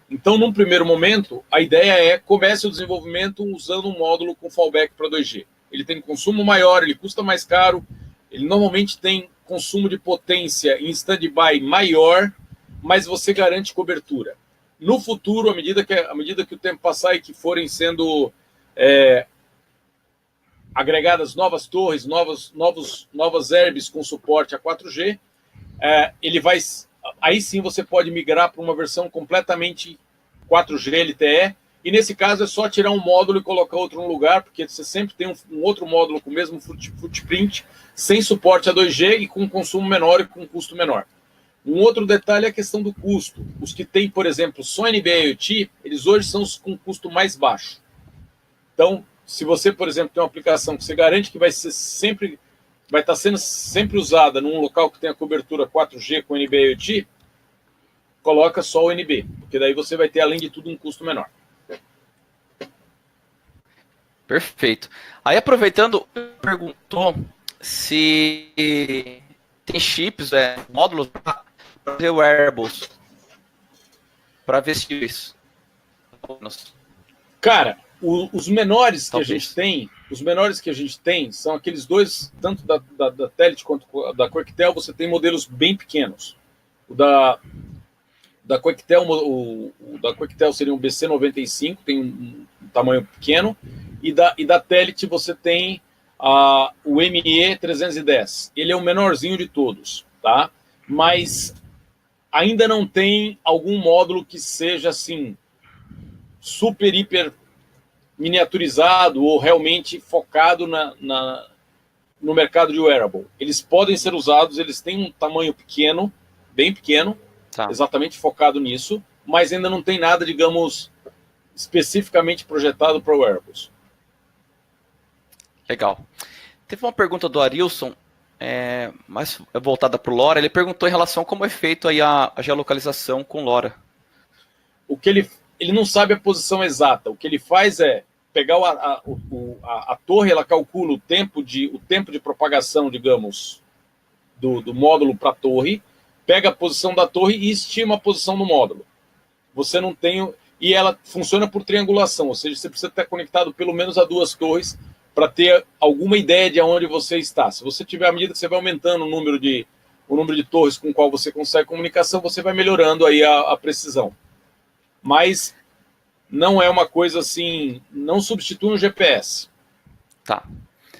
Então, num primeiro momento, a ideia comece o desenvolvimento usando um módulo com fallback para 2G. Ele tem consumo maior, ele custa mais caro, ele normalmente tem consumo de potência em stand-by maior, mas você garante cobertura. No futuro, à medida que o tempo passar e que forem sendo agregadas novas torres, novas herbes com suporte a 4G, aí sim você pode migrar para uma versão completamente 4G LTE, e nesse caso é só tirar um módulo e colocar outro no lugar, porque você sempre tem um outro módulo com o mesmo footprint, sem suporte a 2G e com consumo menor e com custo menor. Um outro detalhe é a questão do custo. Os que têm, por exemplo, só NB-IoT, eles hoje são os com custo mais baixo. Então, se você, por exemplo, tem uma aplicação que você garante que vai estar sendo sempre usada num local que tenha cobertura 4G com NB-IoT, coloca só o NB, porque daí você vai ter, além de tudo, um custo menor. Perfeito. Aí, aproveitando, perguntou se tem chips, módulos para fazer wearables, para vestir isso. Cara, os menores que Talvez. os menores que a gente tem são aqueles dois, tanto da Telit quanto da Quectel, você tem modelos bem pequenos. O da Quectel, o da Quectel seria um BC95, tem um tamanho pequeno, e da Telit você tem o ME310. Ele é o menorzinho de todos, tá? Mas ainda não tem algum módulo que seja assim super, hiper miniaturizado ou realmente focado no mercado de wearable. Eles podem ser usados, eles têm um tamanho pequeno, bem pequeno, exatamente focado nisso, mas ainda não tem nada, digamos, especificamente projetado para wearables. Legal. Teve uma pergunta do Arilson, mais voltada para o LoRa. Ele perguntou em relação a como é feito aí a geolocalização com LoRa. O que ele não sabe a posição exata. O que ele faz é pegar a torre, ela calcula o tempo de propagação, digamos, do módulo para a torre, pega a posição da torre e estima a posição do módulo. Você não tem... E ela funciona por triangulação, ou seja, você precisa estar conectado pelo menos a 2 torres para ter alguma ideia de onde você está. Se você tiver, à medida que você vai aumentando o número de torres com o qual você consegue comunicação, você vai melhorando aí a precisão. Mas não é uma coisa assim, não substitui um GPS. Tá.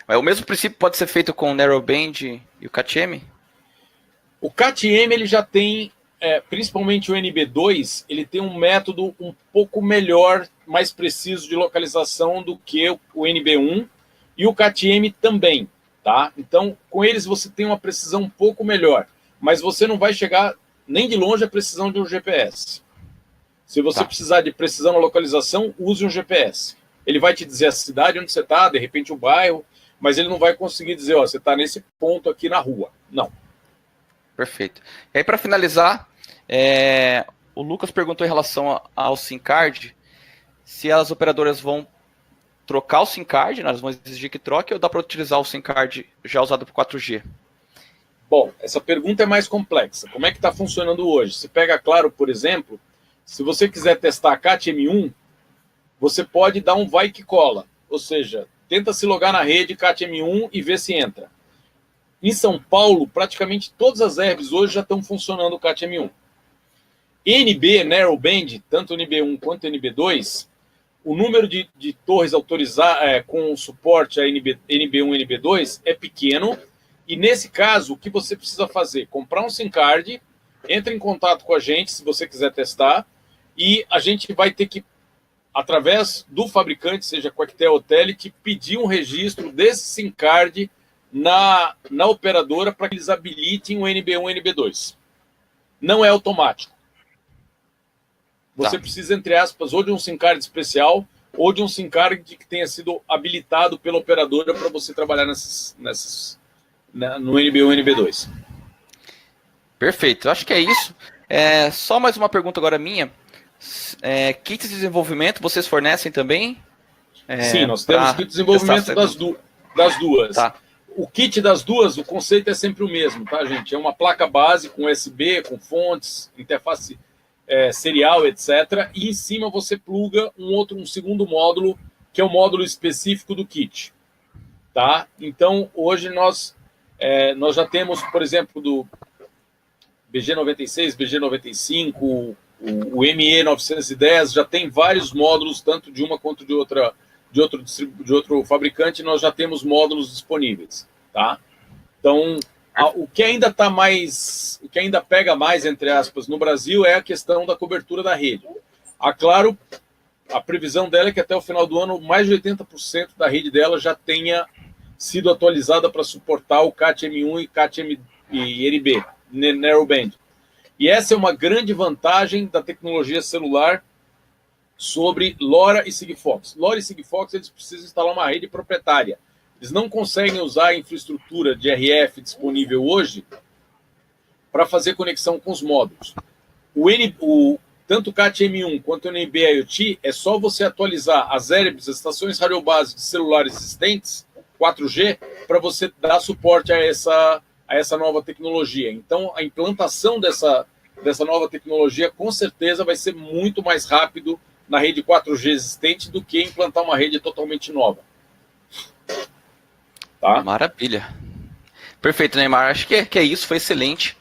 Mas o mesmo princípio pode ser feito com o Narrowband e o CAT-M? O CAT-M ele já tem, principalmente o NB2, ele tem um método um pouco melhor, mais preciso de localização do que o NB1 e o CAT-M também, tá? Então, com eles você tem uma precisão um pouco melhor, mas você não vai chegar nem de longe à precisão de um GPS. Se você precisar de precisão na localização, use um GPS. Ele vai te dizer a cidade onde você está, de repente o bairro, mas ele não vai conseguir dizer, ó, você está nesse ponto aqui na rua. Não. Perfeito. E aí, para finalizar, o Lucas perguntou em relação ao SIM card, se as operadoras vão trocar o SIM card, elas vão exigir que troque, ou dá para utilizar o SIM card já usado por 4G? Bom, essa pergunta é mais complexa. Como é que está funcionando hoje? Se pega Claro, por exemplo, se você quiser testar a CAT-M1, você pode dar um vai que cola. Ou seja, tenta se logar na rede CAT-M1 e ver se entra. Em São Paulo, praticamente todas as herbs hoje já estão funcionando o CAT-M1. NB, Narrowband, tanto o NB1 quanto o NB2, o número de torres autorizadas com suporte a NB1 e NB2 é pequeno, e nesse caso, o que você precisa fazer? Comprar um SIM card, entre em contato com a gente se você quiser testar, e a gente vai ter que, através do fabricante, seja Quectel ou Telit, pedir um registro desse SIM card na operadora para que eles habilitem o NB1 e NB2. Não é automático. Você precisa, entre aspas, ou de um SIM card especial ou de um SIM card que tenha sido habilitado pela operadora para você trabalhar no NB1 e NB2. Perfeito, eu acho que é isso. Só mais uma pergunta agora minha. Kits de desenvolvimento vocês fornecem também? Sim, nós temos kit de desenvolvimento das duas. Tá. O kit das duas, o conceito é sempre o mesmo, tá, gente? É uma placa base com USB, com fontes, interface serial, etc. E em cima você pluga um segundo módulo, que é o módulo específico do kit. Tá? Então, hoje nós já temos, por exemplo, do BG96, BG95, o ME910, já tem vários módulos, tanto de uma quanto de outra, de outro fabricante, nós já temos módulos disponíveis, tá? Então, o que ainda pega mais, entre aspas, no Brasil é a questão da cobertura da rede. A Claro, a previsão dela é que até o final do ano, mais de 80% da rede dela já tenha sido atualizada para suportar o CAT-M1 e CAT-M e NB, Narrowband. E essa é uma grande vantagem da tecnologia celular sobre LoRa e Sigfox. LoRa e Sigfox, eles precisam instalar uma rede proprietária. Eles não conseguem usar a infraestrutura de RF disponível hoje para fazer conexão com os módulos. Tanto o CAT-M1 quanto o NB-IoT é só você atualizar as herbs, as estações radiobase de celulares existentes, 4G, para você dar suporte a essa nova tecnologia. Então, a implantação dessa nova tecnologia, com certeza, vai ser muito mais rápido na rede 4G existente do que implantar uma rede totalmente nova. Tá? Maravilha. Perfeito, Neymar. Acho que é isso, foi excelente.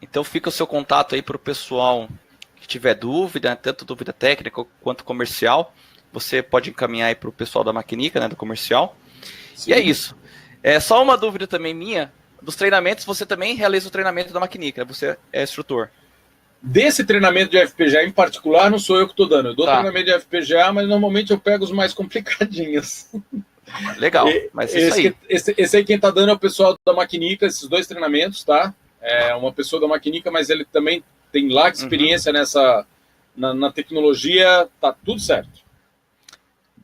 Então fica o seu contato aí para o pessoal que tiver dúvida, tanto dúvida técnica quanto comercial. Você pode encaminhar aí para o pessoal da Maquinica, né, do comercial. Sim. E é isso. Só uma dúvida também minha. Dos treinamentos, você também realiza o treinamento da Maquinica, você é instrutor. Desse treinamento de FPGA em particular, não sou eu que estou dando. Eu dou treinamento de FPGA, mas normalmente eu pego os mais complicadinhos. Legal, mas isso aí. Esse aí quem está dando é o pessoal da Maquinica, esses 2 treinamentos, tá? É uma pessoa da Maquinica, mas ele também tem lá experiência na tecnologia, tá tudo certo.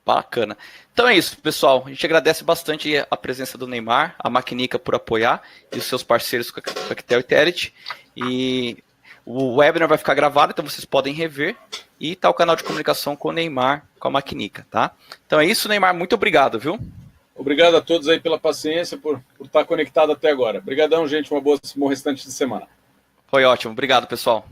Bacana. Então é isso, pessoal. A gente agradece bastante a presença do Neymar, a Maquinica por apoiar e os seus parceiros Coquetel e Terit. E o webinar vai ficar gravado, então vocês podem rever. E tá o canal de comunicação com o Neymar, com a Maquinica, tá? Então é isso, Neymar. Muito obrigado, viu? Obrigado a todos aí pela paciência, por estar conectado até agora. Obrigadão, gente. Bom restante de semana. Foi ótimo. Obrigado, pessoal.